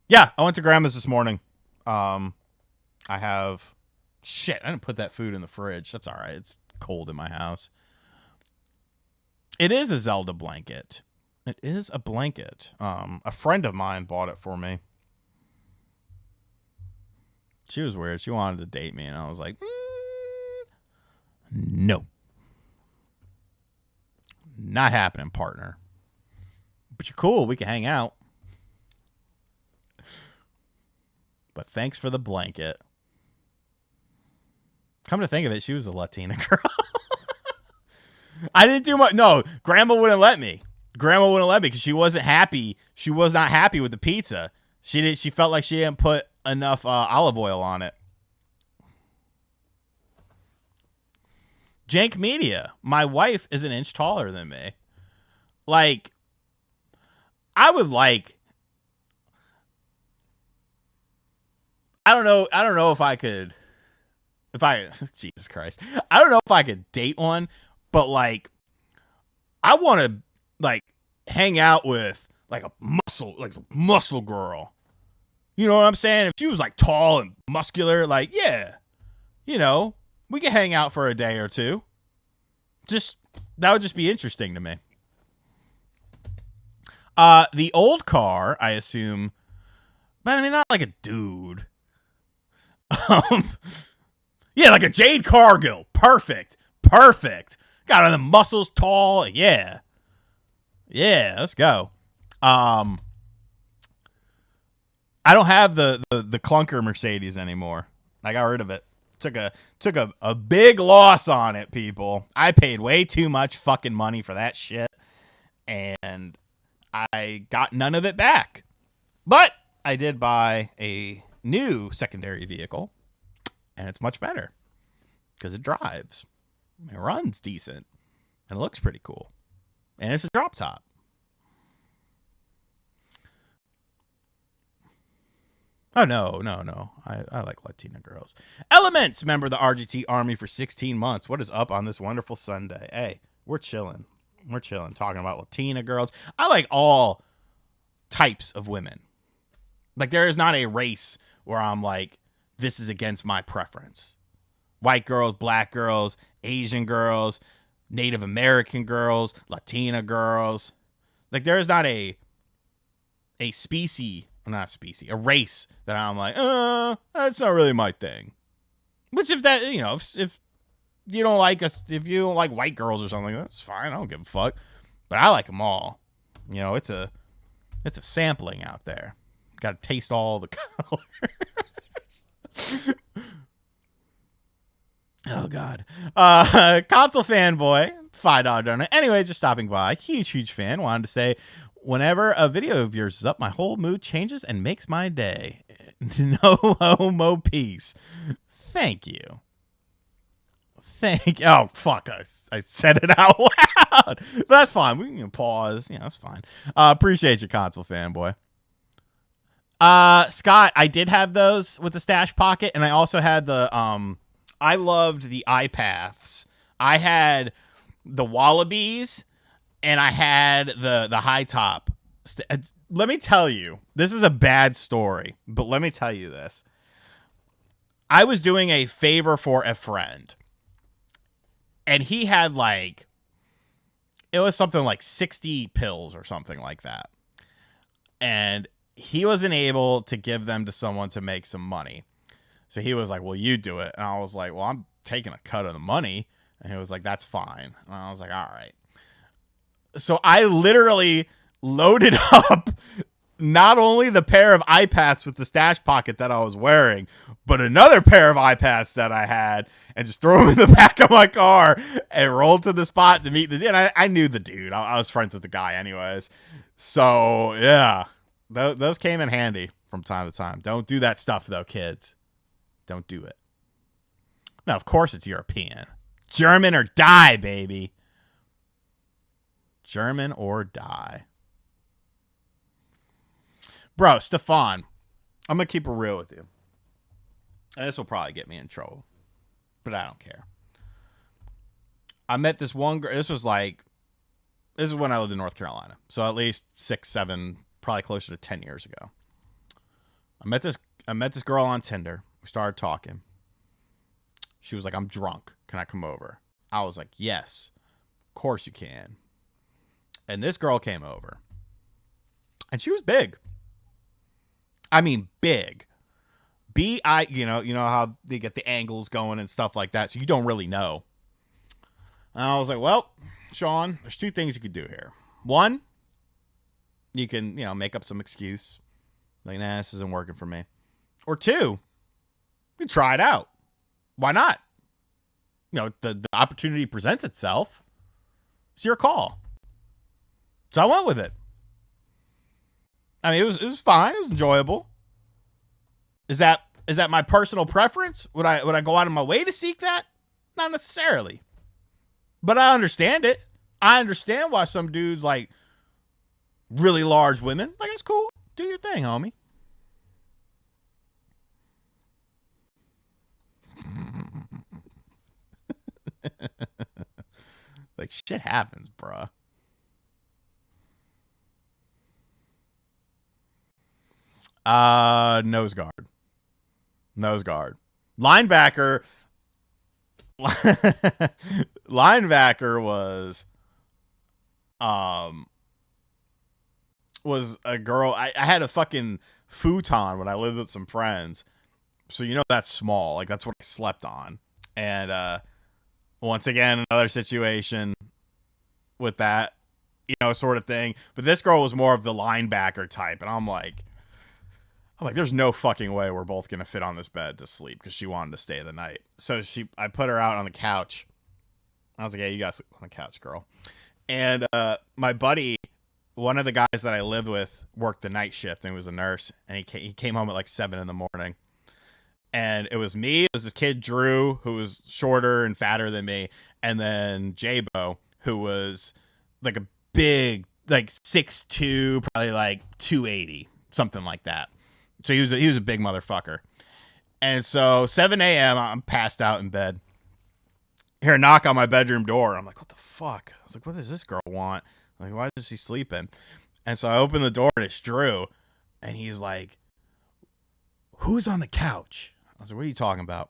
Yeah, I went to Grandma's this morning. I have... Shit, I didn't put that food in the fridge. That's all right. It's cold in my house. It is a Zelda blanket. It is a blanket. A friend of mine bought it for me. She was weird. She wanted to date me, and I was like, no. Not happening, partner. But you're cool. We can hang out. But thanks for the blanket. Come to think of it, she was a Latina girl. I didn't do much. No, Grandma wouldn't let me. Grandma wouldn't let me because she wasn't happy. She was not happy with the pizza. She felt like she didn't put enough olive oil on it. Jank Media. My wife is an inch taller than me. Like, I would like. I don't know if I could. Jesus Christ. I don't know if I could date one, but like, I want to like hang out with like a muscle girl. You know what I'm saying? If she was like tall and muscular, like, yeah, you know, we could hang out for a day or two. That would just be interesting to me. The old car, I assume, but I mean, not like a dude. Yeah, like a Jade Cargill. Perfect. Got all the muscles, tall. Yeah, let's go. I don't have the clunker Mercedes anymore. I got rid of it. Took a big loss on it, people. I paid way too much fucking money for that shit, and I got none of it back. But I did buy a new secondary vehicle, and it's much better because it drives, it runs decent, and it looks pretty cool, and it's a drop top. Oh, no. I like Latina girls. Elements, member of the RGT Army for 16 months. What is up on this wonderful Sunday? Hey, we're chilling. Talking about Latina girls. I like all types of women. Like, there is not a race where I'm like, this is against my preference. White girls, black girls, Asian girls, Native American girls, Latina girls. Like, there is not a race that I'm like, that's not really my thing. Which if that, you know, if you don't like us, if you don't like white girls or something, that's fine. I don't give a fuck. But I like them all. You know, it's a sampling out there. Got to taste all the colors. Oh God. Console fanboy, $5 donut. Anyway, just stopping by. Huge fan. Wanted to say, whenever a video of yours is up, my whole mood changes and makes my day. No homo peace. Thank you. Oh, fuck. I said it out loud. But that's fine. We can pause. Yeah, that's fine. Appreciate your console fanboy. Scott, I did have those with the stash pocket, and I also had the, I loved the iPaths. I had the Wallabies, and I had the high top. Let me tell you, this is a bad story, but let me tell you this. I was doing a favor for a friend, and he had it was something like 60 pills or something like that. And he wasn't able to give them to someone to make some money. So he was like, well, you do it. And I was like, well, I'm taking a cut of the money. And he was like, that's fine. And I was like, all right. So I literally loaded up not only the pair of iPads with the stash pocket that I was wearing, but another pair of iPads that I had, and just threw them in the back of my car and rolled to the spot to meet the dude. And I knew the dude. I was friends with the guy anyways. So, yeah. Those came in handy from time to time. Don't do that stuff, though, kids. Don't do it. Now, of course it's European. German or die, baby. German or die. Bro, Stefan, I'm going to keep it real with you. And this will probably get me in trouble. But I don't care. I met this one girl. This is when I lived in North Carolina. So at least 6, 7, probably closer to 10 years ago. I met this girl on Tinder. We started talking. She was like, I'm drunk. Can I come over? I was like, yes, of course you can. And this girl came over. And she was big. I mean, big. You know how they get the angles going and stuff like that. So you don't really know. And I was like, well, Sean, there's 2 things you could do here. One, you can, make up some excuse. Like, nah, this isn't working for me. Or 2, you can try it out. Why not? The opportunity presents itself. It's your call. So I went with it. I mean, it was fine. It was enjoyable. Is that my personal preference? Would I go out of my way to seek that? Not necessarily. But I understand it. I understand why some dudes like really large women. Like, it's cool. Do your thing, homie. Like, shit happens, bruh. Nose guard. Linebacker. Linebacker was a girl. I had a fucking futon when I lived with some friends. So that's small. Like, that's what I slept on. And once again, another situation with that, sort of thing. But this girl was more of the linebacker type. And I'm like, there's no fucking way we're both going to fit on this bed to sleep, because she wanted to stay the night. So I put her out on the couch. I was like, hey, you guys sleep on the couch, girl. And my buddy, one of the guys that I lived with, worked the night shift and was a nurse. And he came home at like 7 in the morning. And it was me. It was this kid, Drew, who was shorter and fatter than me. And then J-Bo, who was like a big, like 6'2", probably like 280, something like that. So he was a big motherfucker. And so 7 a.m., I'm passed out in bed. Hear a knock on my bedroom door. I'm like, what the fuck? I was like, what does this girl want? I'm like, why is she sleeping? And so I open the door, and it's Drew. And he's like, who's on the couch? I was like, what are you talking about?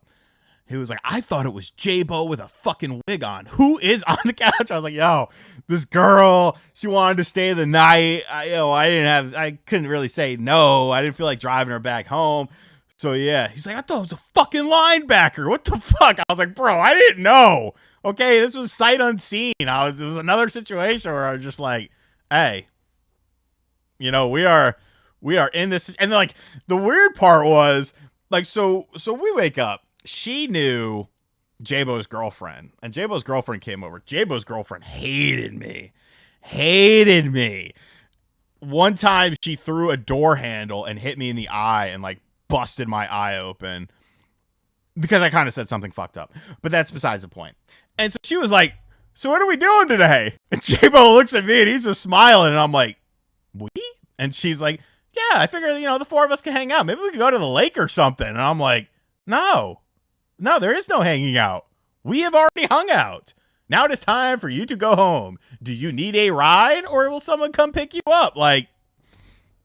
He was like, I thought it was J-Bo with a fucking wig on. Who is on the couch? I was like, yo, this girl, she wanted to stay the night. I couldn't really say no. I didn't feel like driving her back home. So yeah, he's like, I thought it was a fucking linebacker. What the fuck? I was like, bro, I didn't know. Okay, this was sight unseen. It was another situation where I was just like, hey, we are in this. And like, the weird part was like, so we wake up. She knew J-Bo's girlfriend, and J-Bo's girlfriend came over. J-Bo's girlfriend hated me. One time she threw a door handle and hit me in the eye and like busted my eye open because I kind of said something fucked up, but that's besides the point. And so she was like, so what are we doing today? And J-Bo looks at me and he's just smiling, and I'm like, we? And she's like, yeah, I figure, the 4 of us can hang out. Maybe we could go to the lake or something. And I'm like, no, there is no hanging out. We have already hung out. Now it is time for you to go home. Do you need a ride, or will someone come pick you up? Like,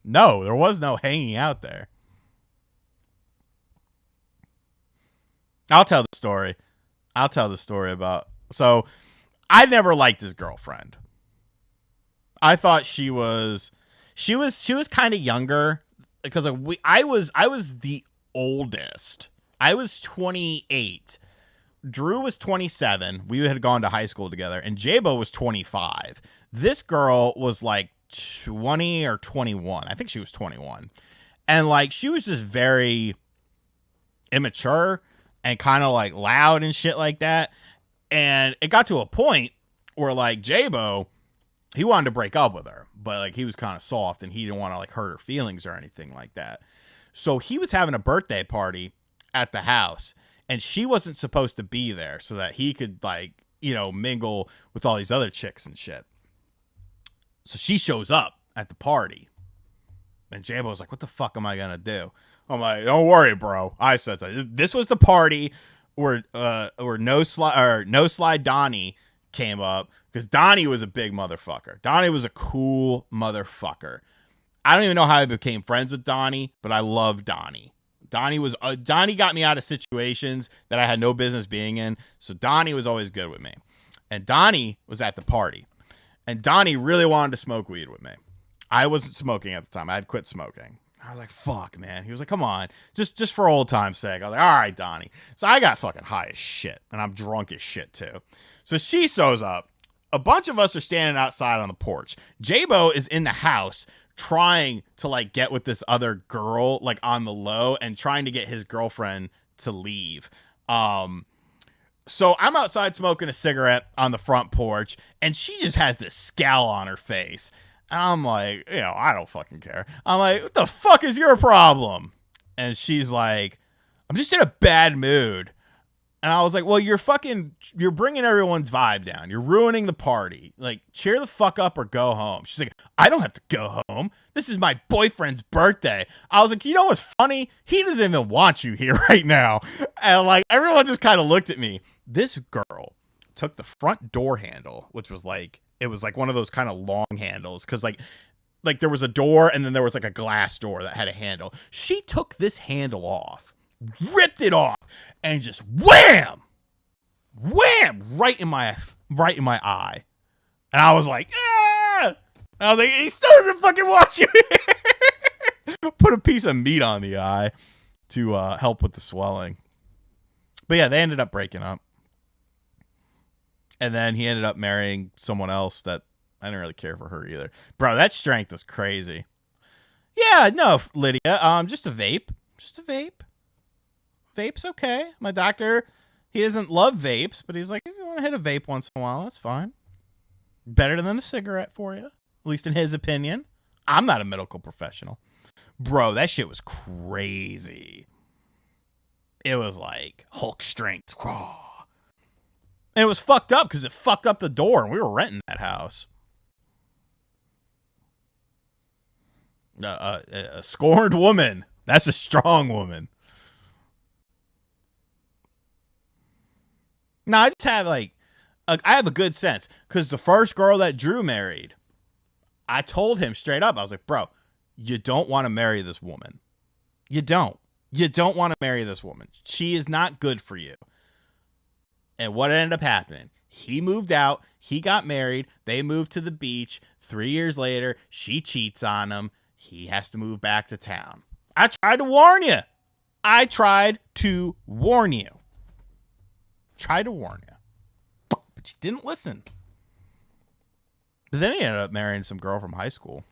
no, there was no hanging out there. I'll tell the story about, so I never liked his girlfriend. I thought she was kind of younger, because I was the oldest. I was 28. Drew was 27. We had gone to high school together, and J-Bo was 25. This girl was like 20 or 21. I think she was 21. And like, she was just very immature and kind of like loud and shit like that. And it got to a point where like J-Bo he wanted to break up with her, but like he was kind of soft and he didn't want to like hurt her feelings or anything like that. So he was having a birthday party at the house and she wasn't supposed to be there so that he could like, you know, mingle with all these other chicks and shit. So she shows up at the party and J-Bo was like, what the fuck am I going to do? I'm like, don't worry, bro. I said so. This was the party where no slide Donnie came up because Donnie was a big motherfucker. Donnie was a cool motherfucker. I don't even know how I became friends with Donnie, but I love Donnie. Donnie got me out of situations that I had no business being in. So Donnie was always good with me. And Donnie was at the party. And Donnie really wanted to smoke weed with me. I wasn't smoking at the time. I had quit smoking. I was like, fuck, man. He was like, come on. Just for old time's sake. I was like, all right, Donnie. So I got fucking high as shit. And I'm drunk as shit, too. So she shows up. A bunch of us are standing outside on the porch. J-Bo is in the house trying to, like, get with this other girl, like, on the low and trying to get his girlfriend to leave. So I'm outside smoking a cigarette on the front porch, and she just has this scowl on her face. I'm like, you know, I don't fucking care. I'm like, what the fuck is your problem? And she's like, I'm just in a bad mood. And I was like, well, you're bringing everyone's vibe down. You're ruining the party. Like, cheer the fuck up or go home. She's like, I don't have to go home. This is my boyfriend's birthday. I was like, you know what's funny? He doesn't even want you here right now. And like, everyone just kind of looked at me. This girl took the front door handle, which was like, it was like one of those kind of long handles. Cause like there was a door and then there was like a glass door that had a handle. She took this handle off, ripped it off, and just wham, right in my eye. And I was like, ah! And I was like, he still doesn't fucking want you here. Put a piece of meat on the eye to help with the swelling. But yeah, they ended up breaking up. And then he ended up marrying someone else that I didn't really care for her either. Bro, that strength was crazy. Yeah, no, Lydia. Just a vape. Just a vape. Vape's okay. My doctor, he doesn't love vapes, but he's like, if you want to hit a vape once in a while, that's fine. Better than a cigarette for you. At least in his opinion. I'm not a medical professional. Bro, that shit was crazy. It was like Hulk strength. And it was fucked up because it fucked up the door, and we were renting that house. A scorned woman. That's a strong woman. No, I just have I have a good sense because the first girl that Drew married, I told him straight up. I was like, bro, you don't want to marry this woman. You don't. You don't want to marry this woman. She is not good for you. And what ended up happening? He moved out. He got married. They moved to the beach. 3 years later, she cheats on him. He has to move back to town. I tried to warn you. Tried to warn you. But you didn't listen. But then he ended up marrying some girl from high school.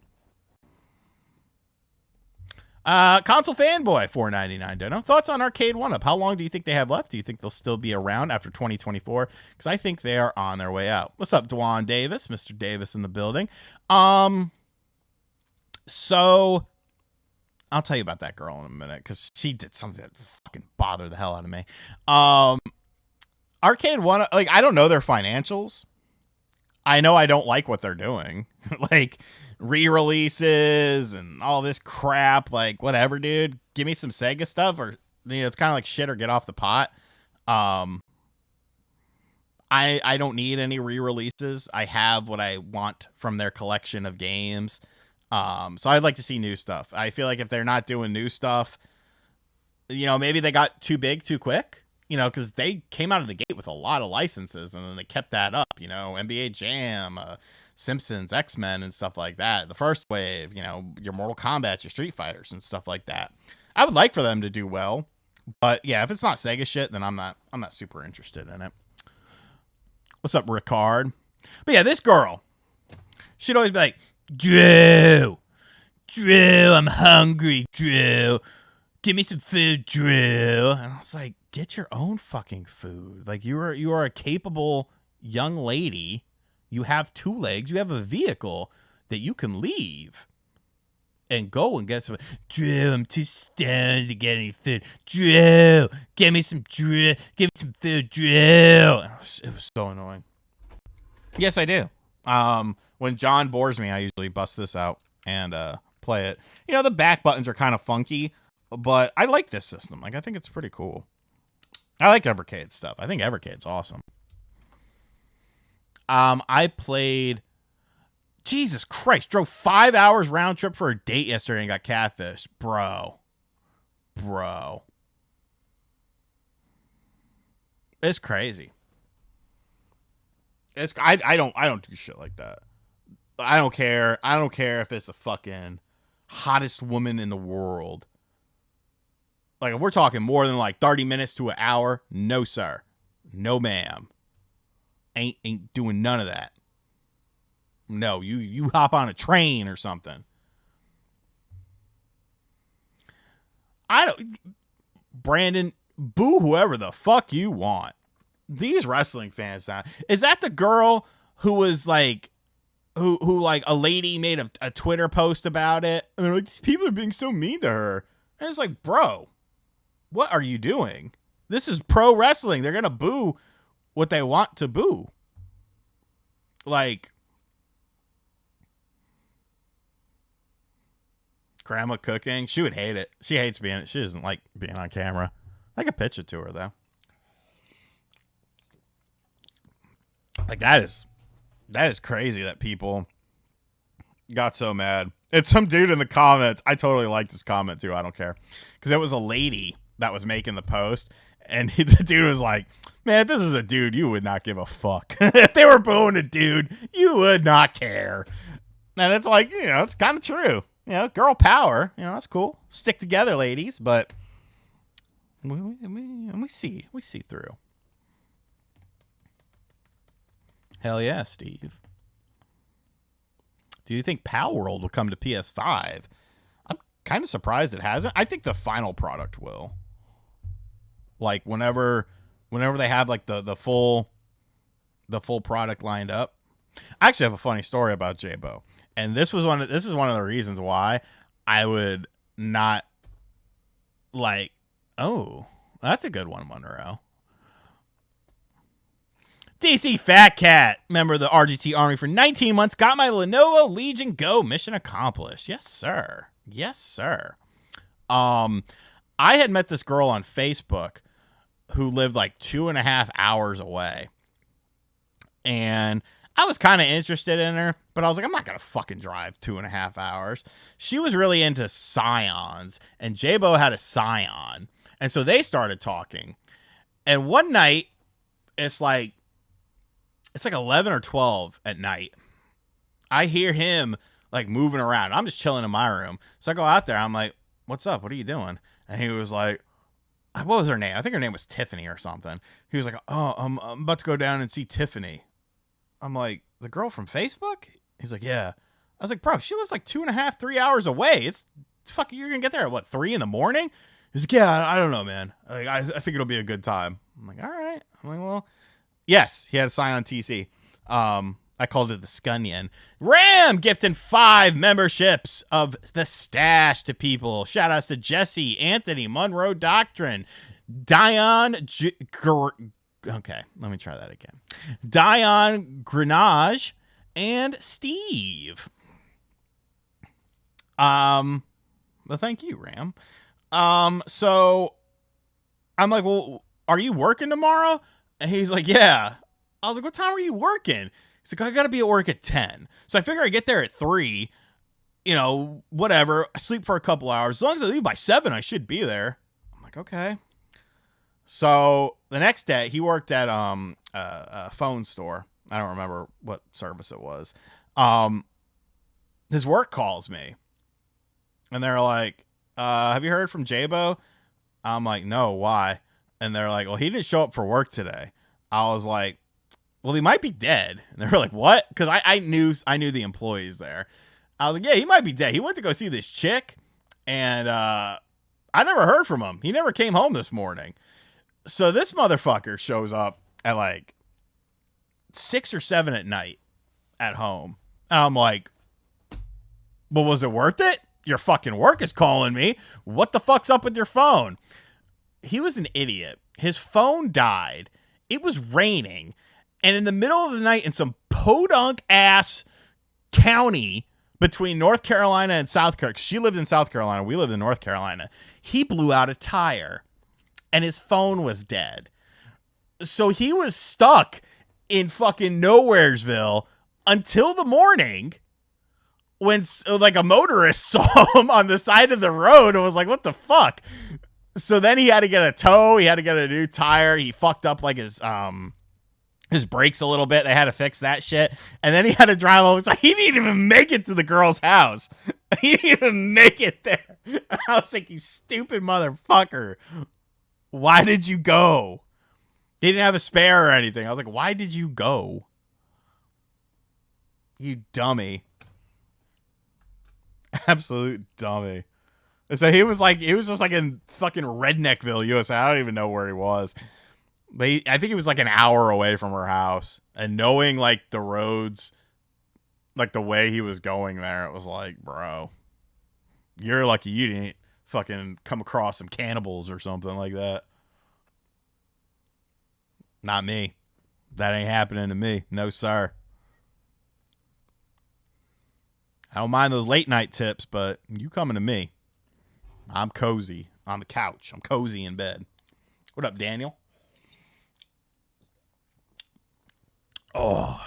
Console Fanboy, $4.99 dono. Thoughts on Arcade 1-Up? How long do you think they have left? Do you think they'll still be around after 2024? Because I think they are on their way out. What's up, Dwan Davis? Mr. Davis in the building. So I'll tell you about that girl in a minute because she did something that fucking bothered the hell out of me. Arcade 1, like, I don't know their financials. I know I don't like what they're doing. Like, re-releases and all this crap. Like, whatever, dude. Give me some Sega stuff, or, you know, it's kind of like shit or get off the pot. I don't need any re-releases. I have what I want from their collection of games. So I'd like to see new stuff. I feel like if they're not doing new stuff, you know, maybe they got too big too quick. You know, because they came out of the gate with a lot of licenses, and then they kept that up. You know, NBA Jam, Simpsons, X-Men, and stuff like that. The first wave, you know, your Mortal Kombat, your Street Fighters, and stuff like that. I would like for them to do well, but yeah, if it's not Sega shit, then I'm not super interested in it. What's up, Ricard? But yeah, this girl, she'd always be like, Drew, I'm hungry, Drew. Give me some food, Drew. And I was like, get your own fucking food. Like, you are a capable young lady. You have 2 legs. You have a vehicle that you can leave and go and get some. Drew, I'm too stoned to get any food. Drew, give me some Drew. Give me some food, Drew. It was so annoying. Yes, I do. When John bores me, I usually bust this out and play it. You know, the back buttons are kind of funky, but I like this system. Like, I think it's pretty cool. I like Evercade's stuff. I think Evercade's awesome. I played. Jesus Christ, drove 5 hours round trip for a date yesterday and got catfish. Bro. It's crazy. I don't do shit like that. I don't care. I don't care if it's the fucking hottest woman in the world. Like, if we're talking more than like 30 minutes to an hour, no sir. No ma'am. Ain't doing none of that. No, you hop on a train or something. Brandon, boo whoever the fuck you want. These wrestling fans now. Is that the girl who was like, who like a lady made a Twitter post about it? And they're like, these people are being so mean to her. And it's like, bro, what are you doing? This is pro wrestling. They're going to boo what they want to boo. Like, grandma cooking, she would hate it. She hates she doesn't like being on camera. I could pitch it to her though. Like, that is crazy that people got so mad. It's some dude in the comments. I totally liked this comment too. I don't care. Because it was a lady that was making the post. And the dude was like, man, if this is a dude, you would not give a fuck. If they were booing a dude, you would not care. And it's like, you know, it's kind of true. You know, girl power. You know, that's cool. Stick together, ladies. But we see through. Hell yeah, Steve. Do you think Pal World will come to PS5? I'm kind of surprised it hasn't. I think the final product will. Like, whenever they have like the full product lined up. I actually have a funny story about J-Bo. And this is one of the reasons why I would not like, oh, that's a good one, Monroe. DC Fat Cat, member of the RGT Army for 19 months, got my Lenovo Legion Go mission accomplished. Yes, sir. Yes, sir. I had met this girl on Facebook who lived like 2.5 hours away. And I was kind of interested in her, but I was like, I'm not going to fucking drive 2.5 hours. She was really into Scions, and J-Bo had a Scion. And so they started talking. And one night, it's like 11 or 12 at night. I hear him like moving around. I'm just chilling in my room. So I go out there. I'm like, what's up? What are you doing? And he was like, what was her name? I think her name was Tiffany or something. He was like, oh, I'm about to go down and see Tiffany. I'm like, the girl from Facebook? He's like, yeah. I was like, bro, she lives like 2.5, 3 hours away. It's fucking, you're going to get there at what, 3 in the morning? He's like, yeah, I don't know, man. Like, I think it'll be a good time. I'm like, all right. I'm like, well, yes, he had a Scion TC. I called it the Scunion. Ram gifting 5 memberships of the Stash to people. Shout outs to Jesse, Anthony, Monroe Doctrine, Dion. Okay, let me try that again. Dion Grenage and Steve. Well, thank you, Ram. So I'm like, well, are you working tomorrow? And he's like, yeah. I was like, what time are you working? He's like, I got to be at work at 10. So I figure I get there at 3, you know, whatever. I sleep for a couple hours. As long as I leave by 7, I should be there. I'm like, okay. So the next day, he worked at a phone store. I don't remember what service it was. His work calls me. And they're like, have you heard from J-Bo? I'm like, no, why? And they're like, well, he didn't show up for work today. I was like, well, he might be dead. And they were like, what? Because I knew the employees there. I was like, yeah, he might be dead. He went to go see this chick, and I never heard from him. He never came home this morning. So this motherfucker shows up at like 6 or 7 at night. at home. And I'm like, well, was it worth it? Your fucking work is calling me. What the fuck's up with your phone? He was an idiot. His phone died. It was raining. And in the middle of the night in some podunk ass county between North Carolina and South Carolina, she lived in South Carolina, we lived in North Carolina, he blew out a tire and his phone was dead. So he was stuck in fucking Nowheresville until the morning when like a motorist saw him on the side of the road and was like, what the fuck? So then he had to get a tow. He had to get a new tire. He fucked up like his brakes a little bit. They had to fix that shit. And then he had to drive over. So he didn't even make it to the girl's house. He didn't even make it there. I was like, you stupid motherfucker. Why did you go? He didn't have a spare or anything. I was like, why did you go? You dummy. Absolute dummy. So he was just like in fucking Redneckville, USA. I don't even know where he was. But I think he was like an hour away from her house. And knowing like the roads, like the way he was going there, it was like, bro, you're lucky you didn't fucking come across some cannibals or something like that. Not me. That ain't happening to me. No, sir. I don't mind those late night tips, but you coming to me. I'm cozy on the couch. I'm cozy in bed. What up, Daniel? Oh.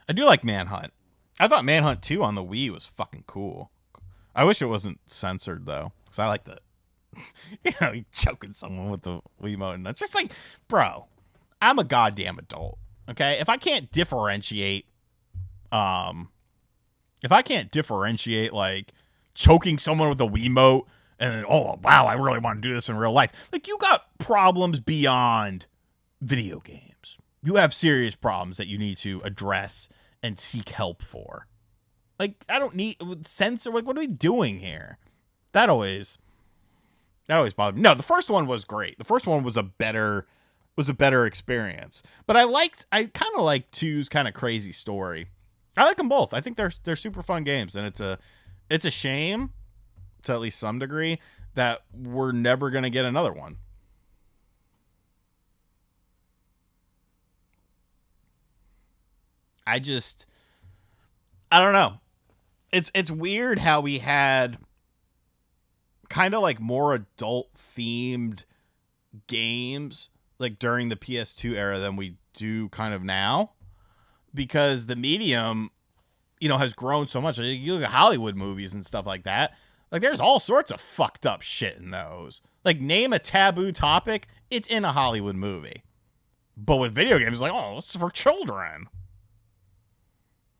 I do like Manhunt. I thought Manhunt 2 on the Wii was fucking cool. I wish it wasn't censored, though. Because I like the... you choking someone with the Wiimote. And it's just like, bro, I'm a goddamn adult. Okay? If I can't differentiate... If I can't differentiate like choking someone with a Wiimote and oh wow, I really want to do this in real life. Like you got problems beyond video games. You have serious problems that you need to address and seek help for. Like I don't need censor. Like what are we doing here? That always bothered me. No, the first one was great. The first one was a better experience. But I kind of like 2's kind of crazy story. I like them both. I think they're super fun games, and it's a shame, to at least some degree, that we're never gonna get another one. I don't know. It's weird how we had kind of like more adult themed games like during the PS2 era than we do kind of now. Because the medium, has grown so much. You look at Hollywood movies and stuff like that. Like, there's all sorts of fucked up shit in those. Like, name a taboo topic, it's in a Hollywood movie. But with video games, it's like, oh, it's for children.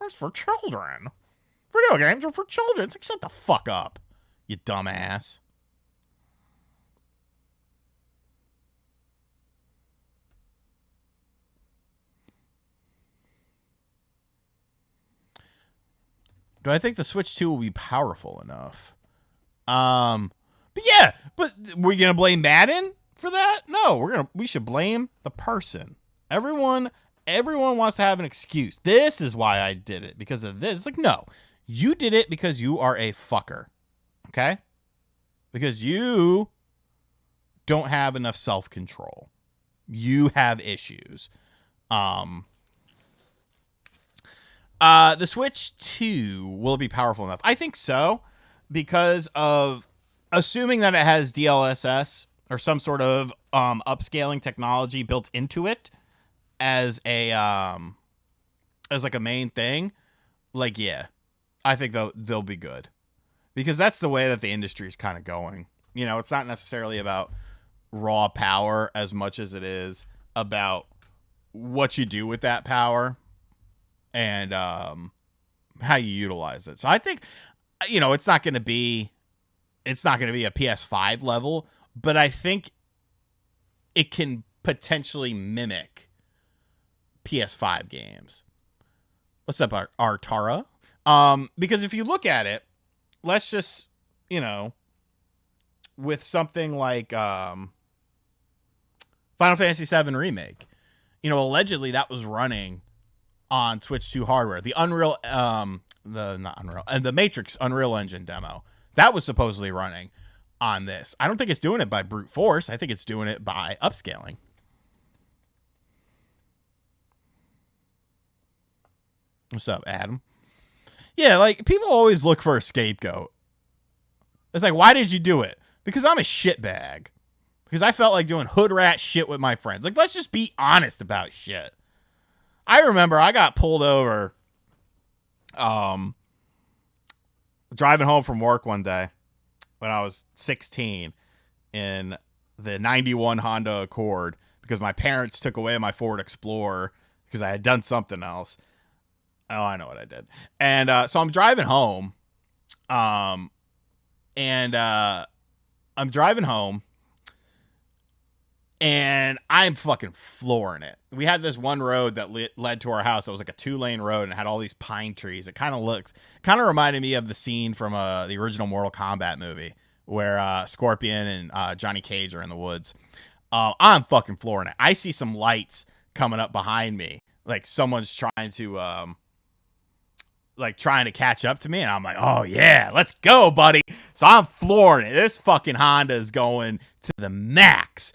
It's for children. Video games are for children. It's like, shut the fuck up, you dumbass. Do I think the Switch 2 will be powerful enough? But yeah, but we're gonna blame Madden for that? No, we should blame the person. Everyone wants to have an excuse. This is why I did it, because of this. It's like, no, you did it because you are a fucker. Okay? Because you don't have enough self-control. You have issues. The Switch 2, will it be powerful enough? I think so, because of assuming that it has DLSS or some sort of upscaling technology built into it as like a main thing. Like, yeah, I think they'll be good, because that's the way that the industry is kind of going. It's not necessarily about raw power as much as it is about what you do with that power and how you utilize it. So I think, it's not going to be a PS5 level, but I think it can potentially mimic PS5 games. What's up, Artara? Because if you look at it, let's just, with something like Final Fantasy VII Remake, allegedly that was running on Switch 2 hardware. The Unreal, not Unreal, and the Matrix Unreal Engine demo, that was supposedly running on this. I don't think it's doing it by brute force. I think it's doing it by upscaling. What's up, Adam? Yeah, like, people always look for a scapegoat. It's like, why did you do it? Because I'm a shitbag. Because I felt like doing hood rat shit with my friends. Like, let's just be honest about shit. I remember I got pulled over driving home from work one day when I was 16 in the 91 Honda Accord because my parents took away my Ford Explorer because I had done something else. Oh, I know what I did. And so I'm driving home. I'm driving home. And I'm fucking flooring it. We had this one road that led to our house. It was like a 2-lane road and it had all these pine trees. It kind of reminded me of the scene from the original Mortal Kombat movie where Scorpion and Johnny Cage are in the woods. I'm fucking flooring it. I see some lights coming up behind me. Like someone's trying to catch up to me. And I'm like, oh yeah, let's go, buddy. So I'm flooring it. This fucking Honda is going to the max.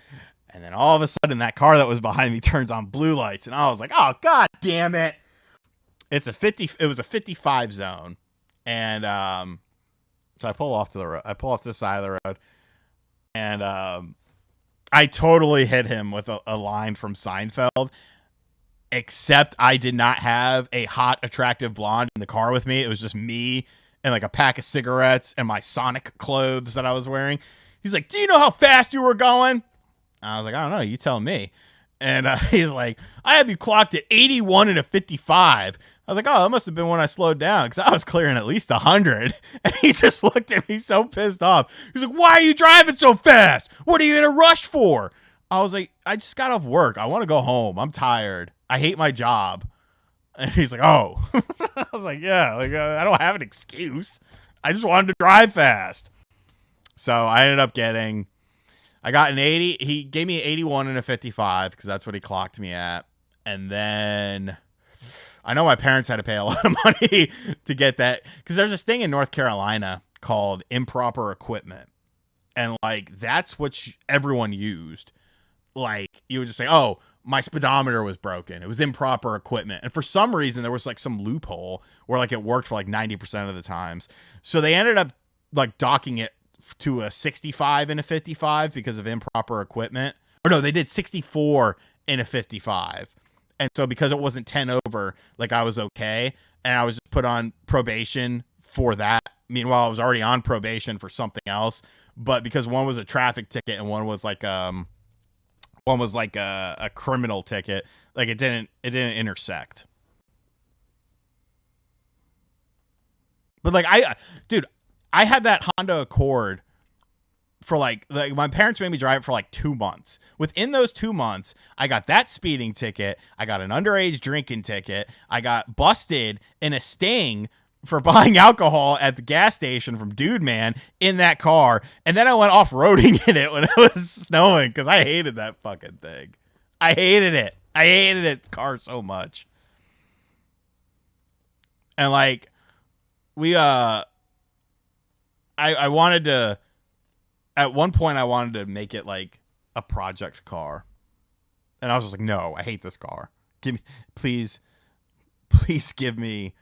And then all of a sudden, that car that was behind me turns on blue lights, and I was like, "Oh god damn it!" It was a 55 zone, and so I pull off to the road. I pull off to the side of the road, and I totally hit him with a line from Seinfeld. Except I did not have a hot, attractive blonde in the car with me. It was just me and like a pack of cigarettes and my Sonic clothes that I was wearing. He's like, "Do you know how fast you were going?" I was like, "I don't know. You tell me." And he's like, "I have you clocked at 81 and a 55. I was like, "Oh, that must have been when I slowed down because I was clearing at least 100. And he just looked at me so pissed off. He's like, "Why are you driving so fast? What are you in a rush for?" I was like, "I just got off work. I want to go home. I'm tired. I hate my job." And he's like, "Oh." I was like, "Yeah, like I don't have an excuse. I just wanted to drive fast." So I ended up I got an 80. He gave me an 81 and a 55 because that's what he clocked me at. And then I know my parents had to pay a lot of money to get that because there's this thing in North Carolina called improper equipment. And like, that's what everyone used. Like, you would just say, "Oh, my speedometer was broken. It was improper equipment." And for some reason, there was like some loophole where like it worked for like 90% of the times. So they ended up like docking it to a 65 and a 55 because of improper equipment. Or no, they did 64 and a 55. And so because it wasn't 10 over, like I was okay. And I was just put on probation for that. Meanwhile, I was already on probation for something else. But because one was a traffic ticket and one was like a criminal ticket, like it didn't intersect. But like I had that Honda Accord for like my parents made me drive it for like 2 months. Within those 2 months, I got that speeding ticket. I got an underage drinking ticket. I got busted in a sting for buying alcohol at the gas station from Dude Man in that car. And then I went off-roading in it when it was snowing because I hated that fucking thing. I hated it. I hated it car so much. And like I wanted to, at one point I wanted to make it like a project car. And I was just like, "No, I hate this car. Give me, please give me.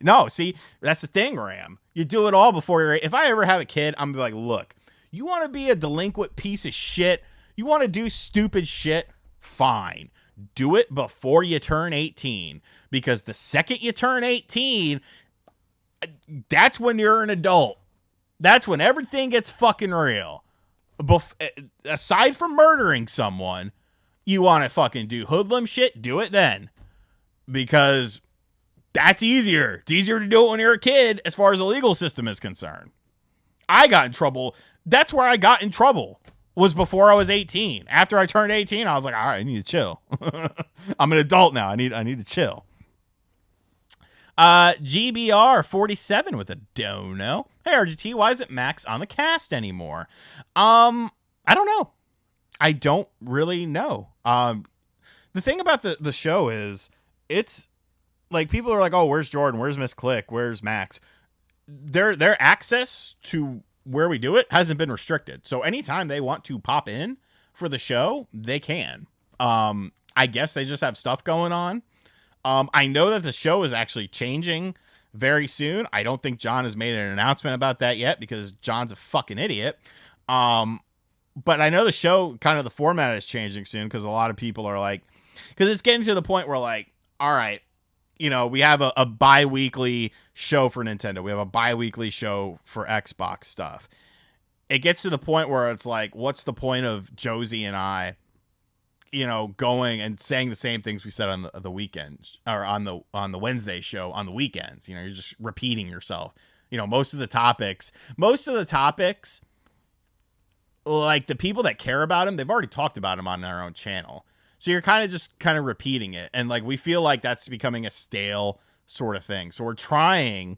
No, see, that's the thing, Ram. You do it all before if I ever have a kid, I'm gonna be like, "Look, you want to be a delinquent piece of shit? You want to do stupid shit? Fine. Do it before you turn 18. Because the second you turn 18, that's when you're an adult. That's when everything gets fucking real. Aside from murdering someone, you want to fucking do hoodlum shit, do it then. Because that's easier. It's easier to do it when you're a kid as far as the legal system is concerned. I got in trouble. That's where I got in trouble, was before I was 18. After I turned 18, I was like, "All right, I need to chill." I'm an adult now. I need to chill. GBR 47 with a dono. "Hey RGT, why isn't Max on the cast anymore?" I don't know. I don't really know. The thing about the show is it's like people are like, oh, where's Jordan? Where's Miss Click? Where's Max? Their access to where we do it hasn't been restricted. So anytime they want to pop in for the show, they can. I guess they just have stuff going on. I know that the show is actually changing very soon. I don't think John has made an announcement about that yet because John's a fucking idiot. But I know the show, kind of the format is changing soon because a lot of people are like, because it's getting to the point where like, all right, you know, we have a bi-weekly show for Nintendo. We have a bi-weekly show for Xbox stuff. It gets to the point where it's like, what's the point of Josie and I, you know, going and saying the same things we said on the weekends or on the Wednesday show on the weekends? You know, you're just repeating yourself. You know, most of the topics, like the people that care about them, they've already talked about them on their own channel. So you're kind of repeating it. And like, we feel like that's becoming a stale sort of thing. So we're going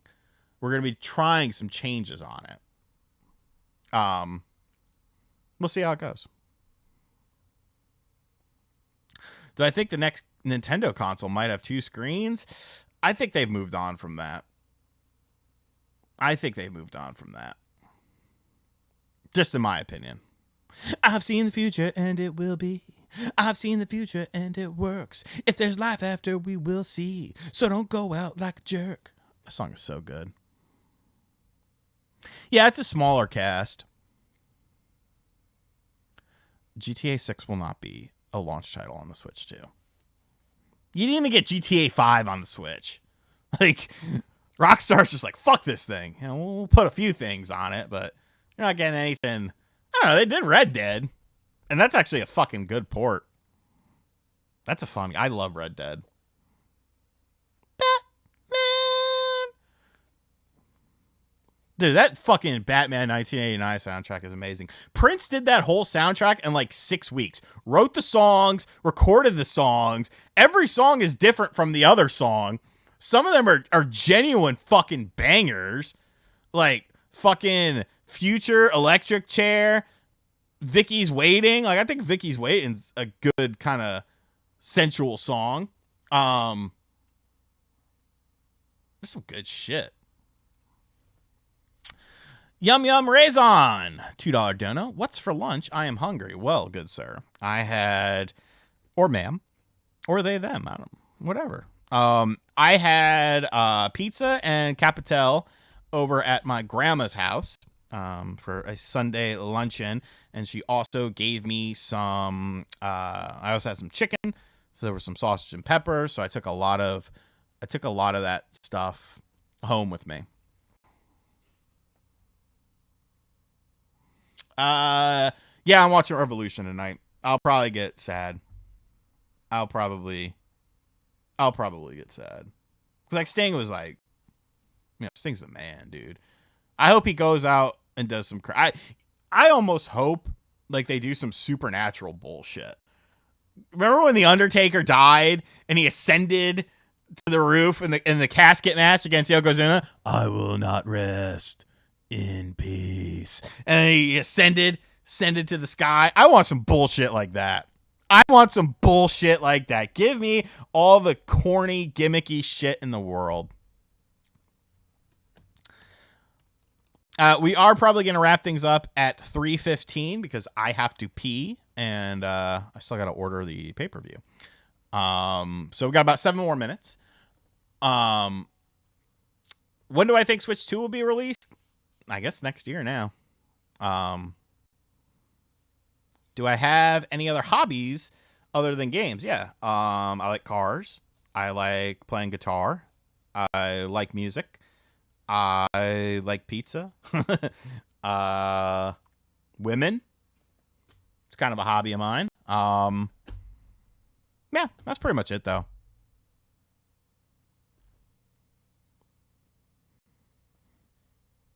to be trying some changes on it. We'll see how it goes. Do I think the next Nintendo console might have 2 screens? I think they've moved on from that. Just in my opinion. I've seen the future and it will be. I've seen the future and it works. If there's life after, we will see. So don't go out like a jerk. That song is so good. Yeah, it's a smaller cast. GTA 6 will not be a launch title on the Switch 2. You didn't even get GTA 5 on the Switch. Like, Rockstar's just like, fuck this thing. You know, we'll put a few things on it, but you're not getting anything. I don't know, they did Red Dead. And that's actually a fucking good port. That's a fun. I love Red Dead. Batman. Dude, that fucking Batman 1989 soundtrack is amazing. Prince did that whole soundtrack in like 6 weeks. Wrote the songs, recorded the songs. Every song is different from the other song. Some of them are genuine fucking bangers. Like fucking Future, Electric Chair, Vicky's Waiting. Like, I think Vicky's Waiting's a good kind of sensual song. There's some good shit. Yum Yum Raisin, $2 dono. What's for lunch? I am hungry. Well, good sir, I had, or ma'am, or they them. I don't know, whatever. I had pizza and capital over at my grandma's house for a Sunday luncheon, and she also gave me some. I also had some chicken, so there was some sausage and pepper. So I took a lot of that stuff home with me. Yeah, I'm watching Revolution tonight. I'll probably get sad. I'll probably get sad. Like, Sting was like, you know, Sting's the man, dude. I hope he goes out and does some I almost hope like they do some supernatural bullshit. Remember when The Undertaker died and he ascended to the roof in the casket match against Yokozuna? I will not rest in peace. And he ascended to the sky. I want some bullshit like that. Give me all the corny, gimmicky shit in the world. We are probably going to wrap things up at 3:15 because I have to pee and I still got to order the pay-per-view. So we got about 7 more minutes. When do I think Switch 2 will be released? I guess next year now. Do I have any other hobbies other than games? Yeah. I like cars. I like playing guitar. I like music. I like pizza. Women. It's kind of a hobby of mine. Yeah, that's pretty much it though.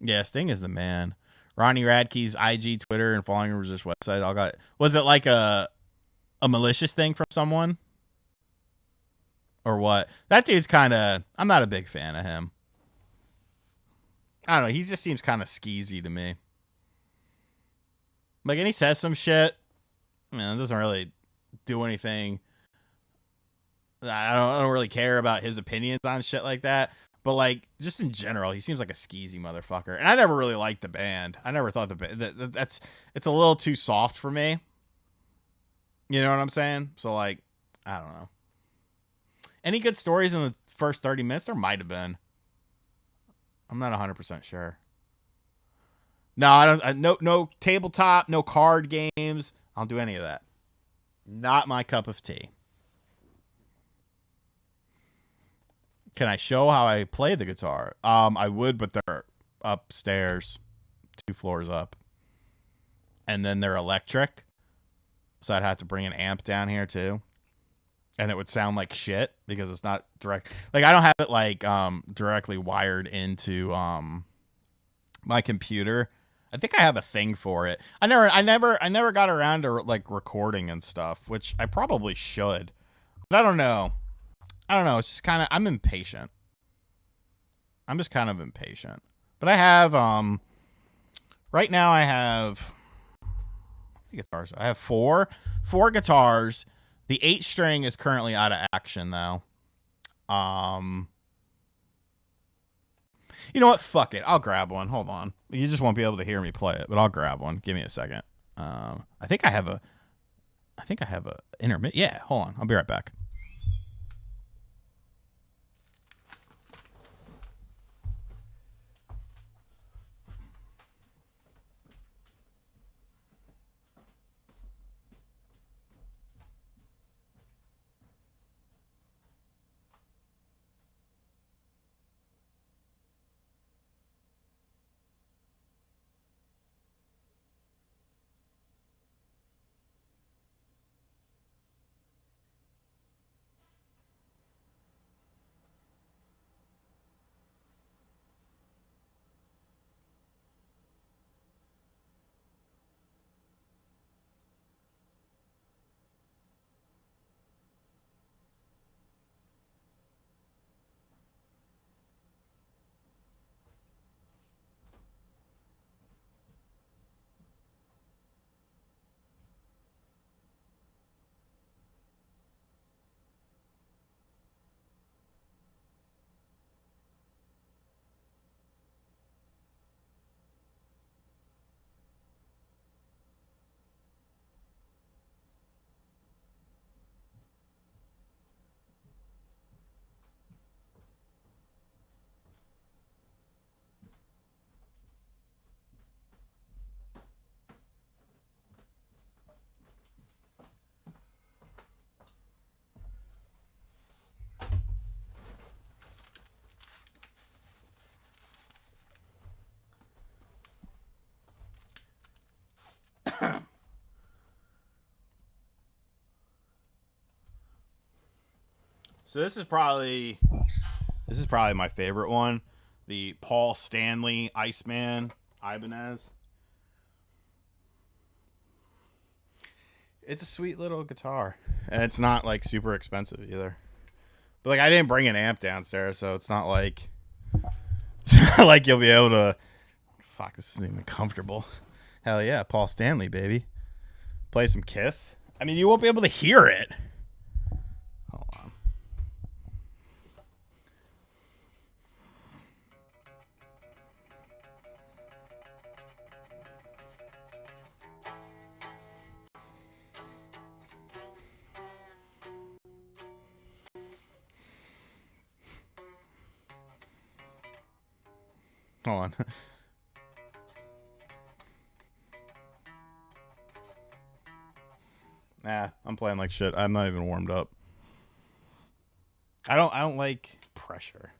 Yeah, Sting is the man. Ronnie Radke's IG, Twitter, and following resist website all got. Was it like a malicious thing from someone? Or what? That dude's kind of. I'm not a big fan of him. I don't know. He just seems kind of skeezy to me. Like, and he says some shit. Man, it doesn't really do anything I don't really care about his opinions on shit like that. But like, just in general, he seems like a skeezy motherfucker. And I never really liked the band. I never thought that's it's a little too soft for me. You know what I'm saying? So like, I don't know. Any good stories in the first 30 minutes? There might have been. I'm not 100% sure. No, I don't. No tabletop, no card games. I don't do any of that. Not my cup of tea. Can I show how I play the guitar? I would, but they're upstairs, 2 floors up, and then they're electric, so I'd have to bring an amp down here too, and it would sound like shit because it's not direct. Like I don't have it like directly wired into my computer. I think I have a thing for it. I never got around to like recording and stuff, which I probably should, but I don't know. It's just kind of, I'm impatient. I'm just kind of impatient. But I have right now I have guitars. I have four guitars. The 8-string is currently out of action though. You know what? Fuck it. I'll grab one. Hold on. You just won't be able to hear me play it, but I'll grab one. Give me a second. I think I have a intermittent. Yeah, hold on. I'll be right back. So this is probably my favorite one, the Paul Stanley Iceman Ibanez. It's a sweet little guitar, and it's not like super expensive either. But like I didn't bring an amp downstairs, so it's not like like you'll be able to. Fuck, this isn't even comfortable. Hell yeah, Paul Stanley, baby. Play some Kiss. I mean, you won't be able to hear it. Hold on. Hold on. Nah, I'm playing like shit. I'm not even warmed up. I don't like pressure.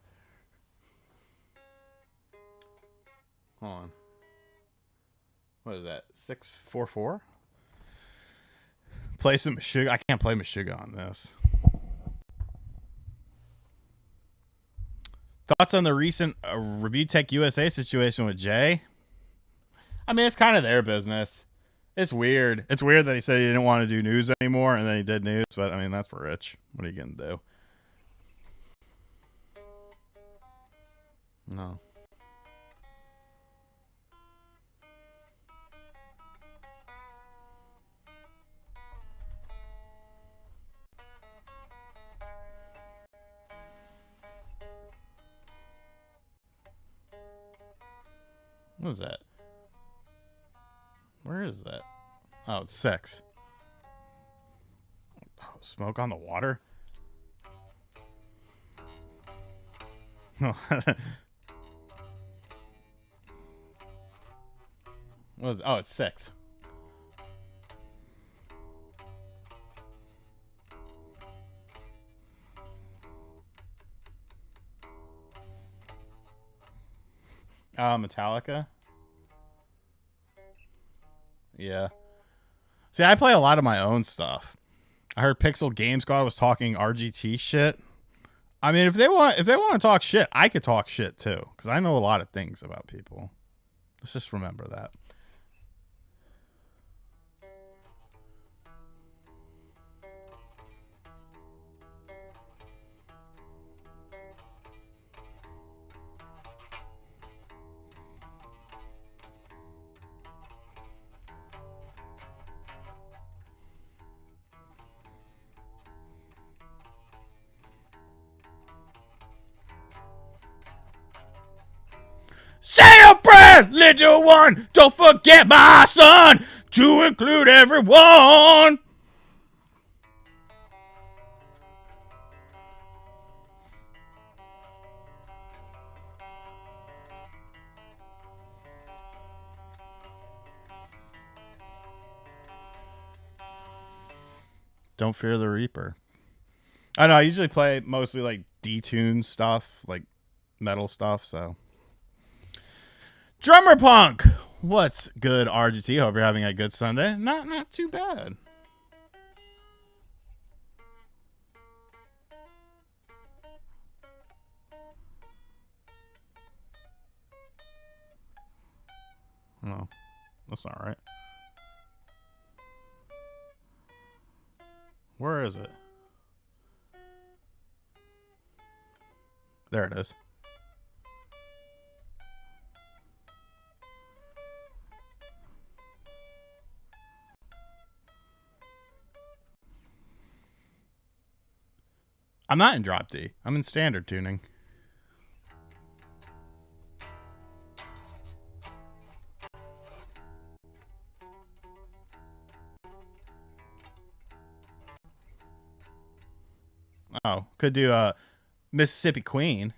Hold on. What is that? 644? Play some Meshuggah. I can't play Meshuggah on this. Thoughts on the recent Review Tech USA situation with Jay? I mean, it's kind of their business. It's weird. It's weird that he said he didn't want to do news anymore, and then he did news. But I mean, that's for Rich. What are you gonna do? No. What is that? Where is that? Oh, it's 6. Oh, smoke on the water? Oh, it's 6. Metallica? Yeah. See, I play a lot of my own stuff. I heard Pixel Game Squad was talking RGT shit. I mean, if they want to talk shit, I could talk shit too, because I know a lot of things about people. Let's just remember that. Say a prayer, little one. Don't forget my son to include everyone. Don't fear the Reaper. I know. I usually play mostly like detuned stuff, like metal stuff. So, Drummer Punk, what's good, RGT? Hope you're having a good Sunday. Not too bad. No, that's not right. Where is it? There it is. I'm not in drop D. I'm in standard tuning. Oh, could do Mississippi Queen.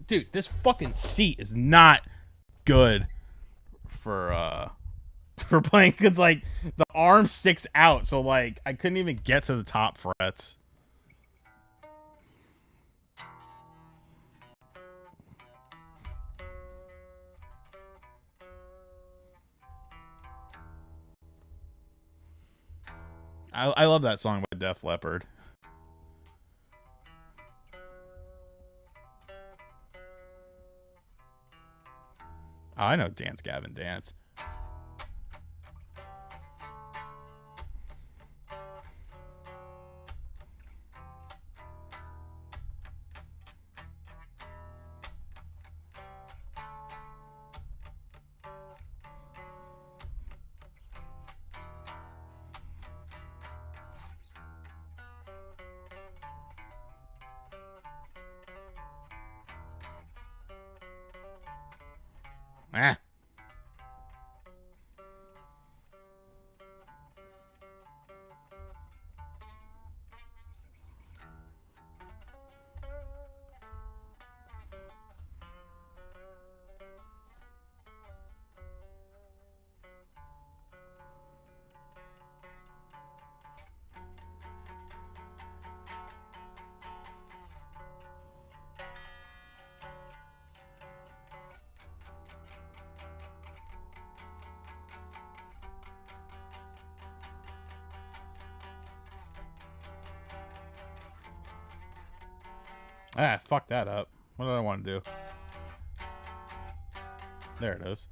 Dude, this fucking seat is not good for playing, because like the arm sticks out, so like I couldn't even get to the top frets. I love that song by Def Leppard. Oh, I know Dance Gavin Dance. Ah. Ah, fuck that up. What do I want to do? There it is.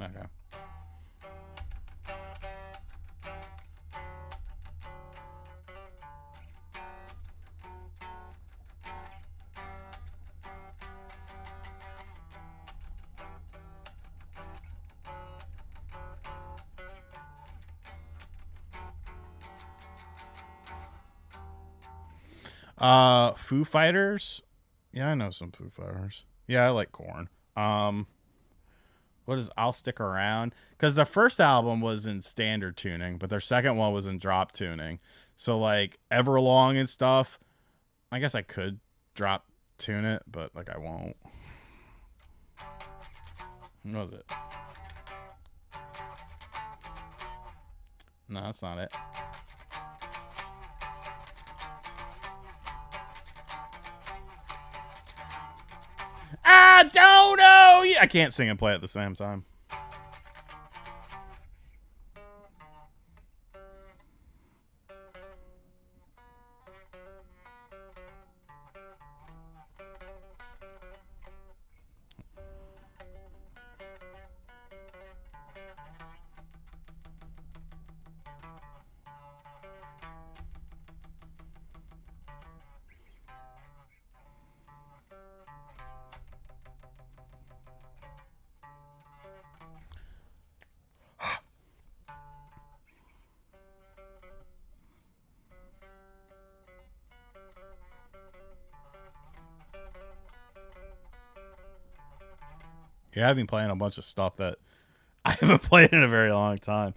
Okay. Foo Fighters. Yeah, I know some Foo Fighters. Yeah, I like Korn. What is I'll Stick Around? Because the first album was in standard tuning, but their second one was in drop tuning. So like Everlong and stuff. I guess I could drop tune it, but like I won't. What was it? No, that's not it. I don't know. I can't sing and play at the same time. Yeah, I've been playing a bunch of stuff that I haven't played in a very long time.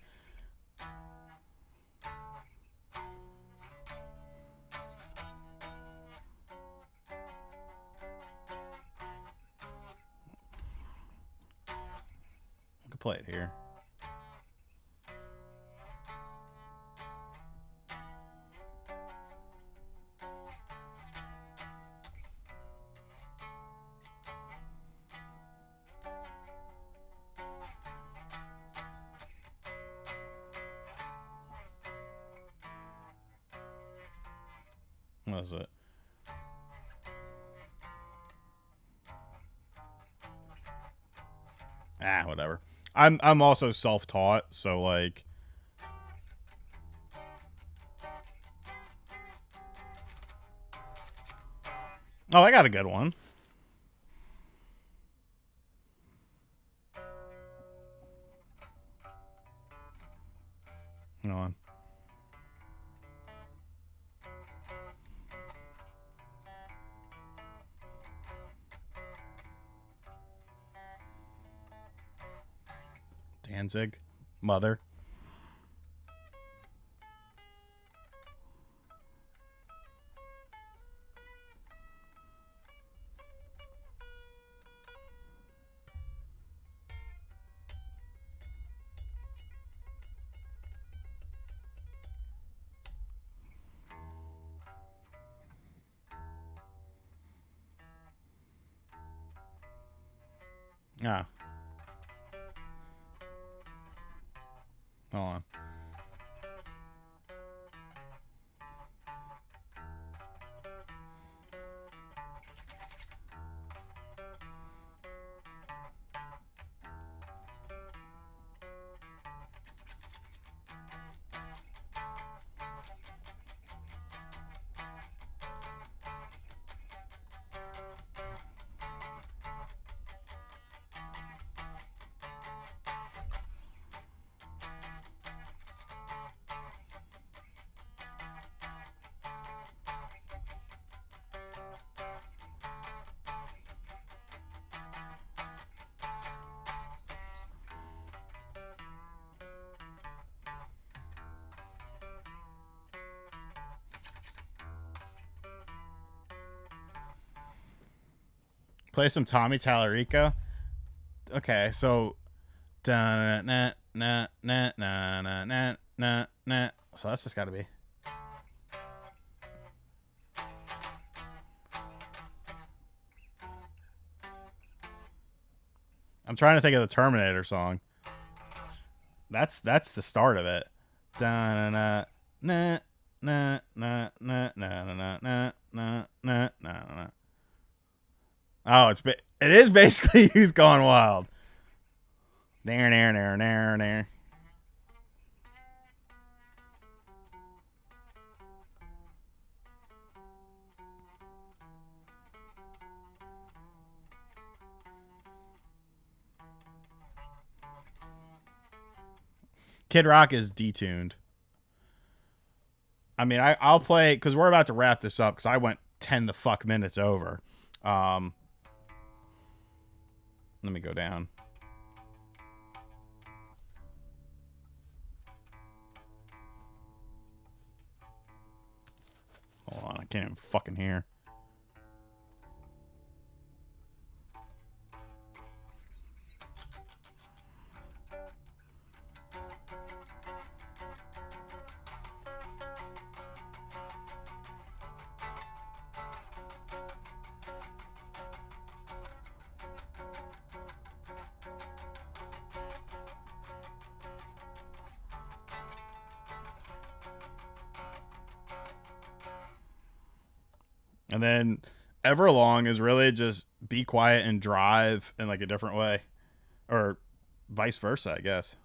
I could play it here. What is it? Whatever. I'm also self-taught, so like oh, I got a good one. Hang on. Danzig, Mother. Ah. Hold on. Play some Tommy Tallarico. Okay, so so that's just got to be. I'm trying to think of the Terminator song. That's the start of it. Oh, it is basically Youth Gone Wild. There. Kid Rock is detuned. I mean, I'll play because we're about to wrap this up because I went 10 the fuck minutes over. Let me go down. Hold on, I can't even fucking hear. And then Everlong is really just be quiet and drive in like a different way. Or vice versa, I guess.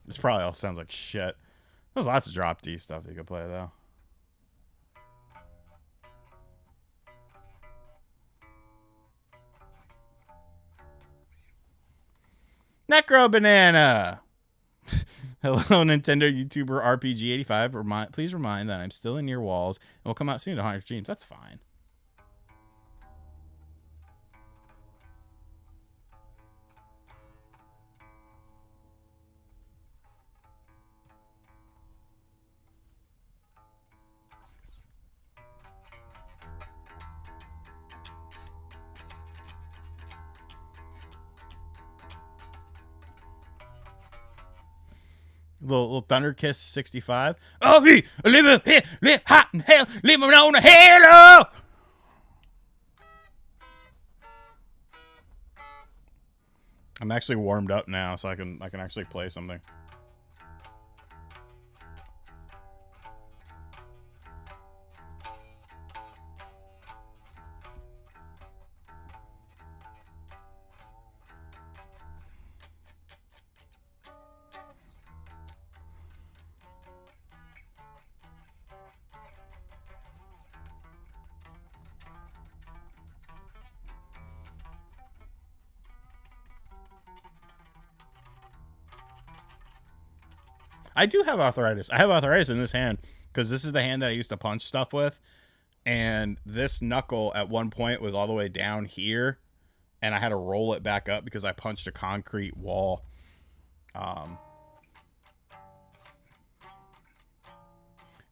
This probably all sounds like shit. There's lots of drop D stuff you could play though. Necro Banana. Hello, Nintendo YouTuber RPG85. Please remind that I'm still in your walls and will come out soon to haunt your dreams. That's fine. Little Thunder Kiss 65. Oh, he live here, live hot in hell, living on a halo. I'm actually warmed up now, so I can actually play something. I do have arthritis. I have arthritis in this hand because this is the hand that I used to punch stuff with. And this knuckle at one point was all the way down here. And I had to roll it back up because I punched a concrete wall.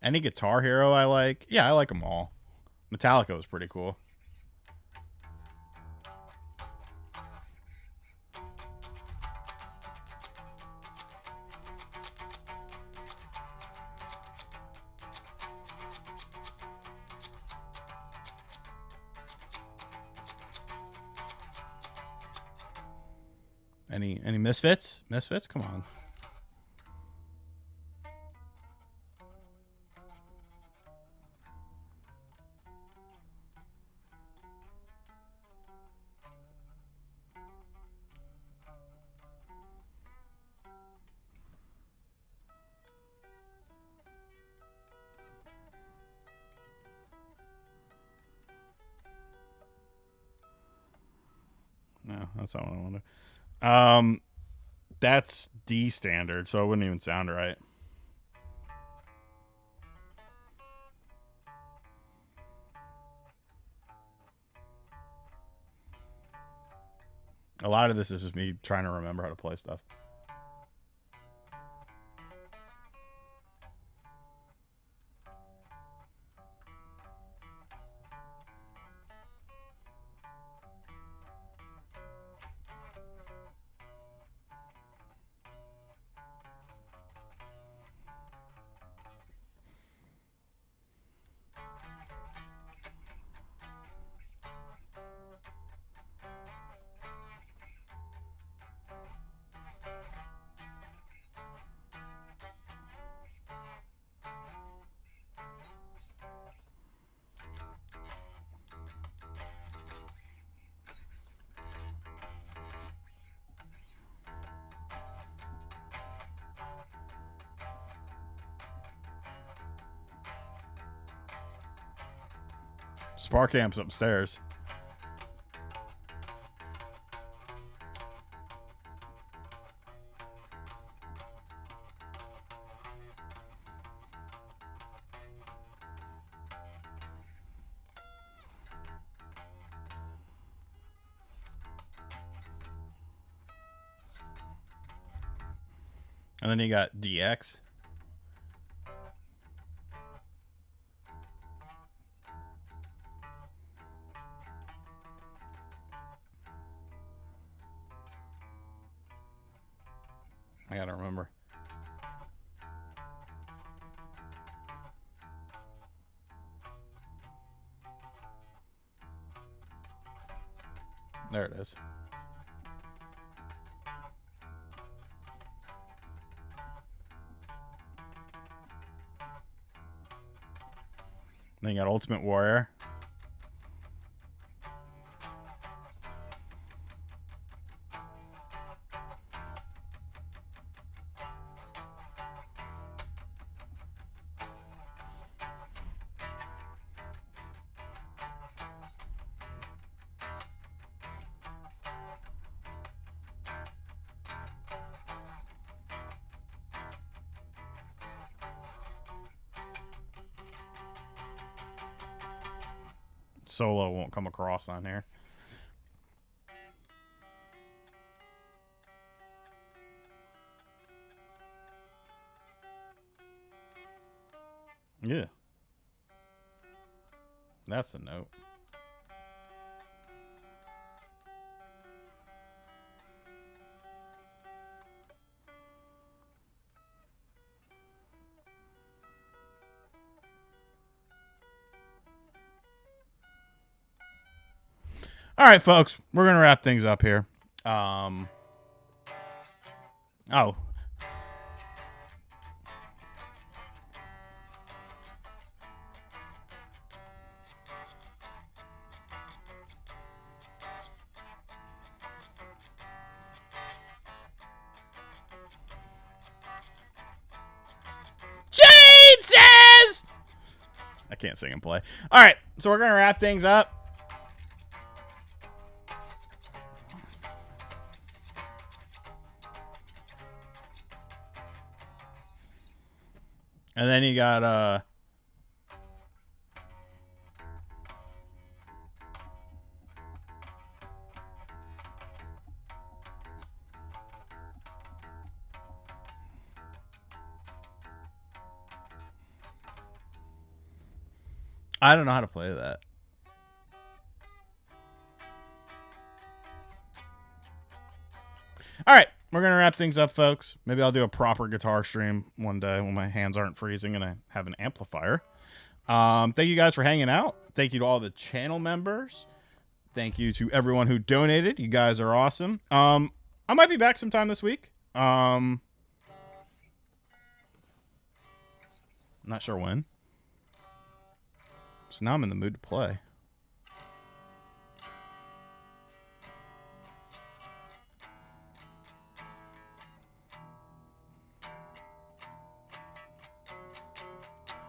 Any Guitar Hero I like? Yeah, I like them all. Metallica was pretty cool. Any Misfits? Misfits? Come on. No, that's not what I wanted. That's D standard, so it wouldn't even sound right. A lot of this is just me trying to remember how to play stuff. Spark Amp's upstairs. And then you got DX. I gotta remember. There it is. Then you got Ultimate Warrior. Solo won't come across on here. Yeah. That's a note. All right, folks, we're going to wrap things up here. Oh. Jade says! I can't sing and play. All right, so we're going to wrap things up. And then you got I don't know how to play that. All right, we're going to wrap things up, folks. Maybe I'll do a proper guitar stream one day when my hands aren't freezing and I have an amplifier. Thank you guys for hanging out. Thank you to all the channel members. Thank you to everyone who donated. You guys are awesome. I might be back sometime this week. I'm not sure when. So now I'm in the mood to play.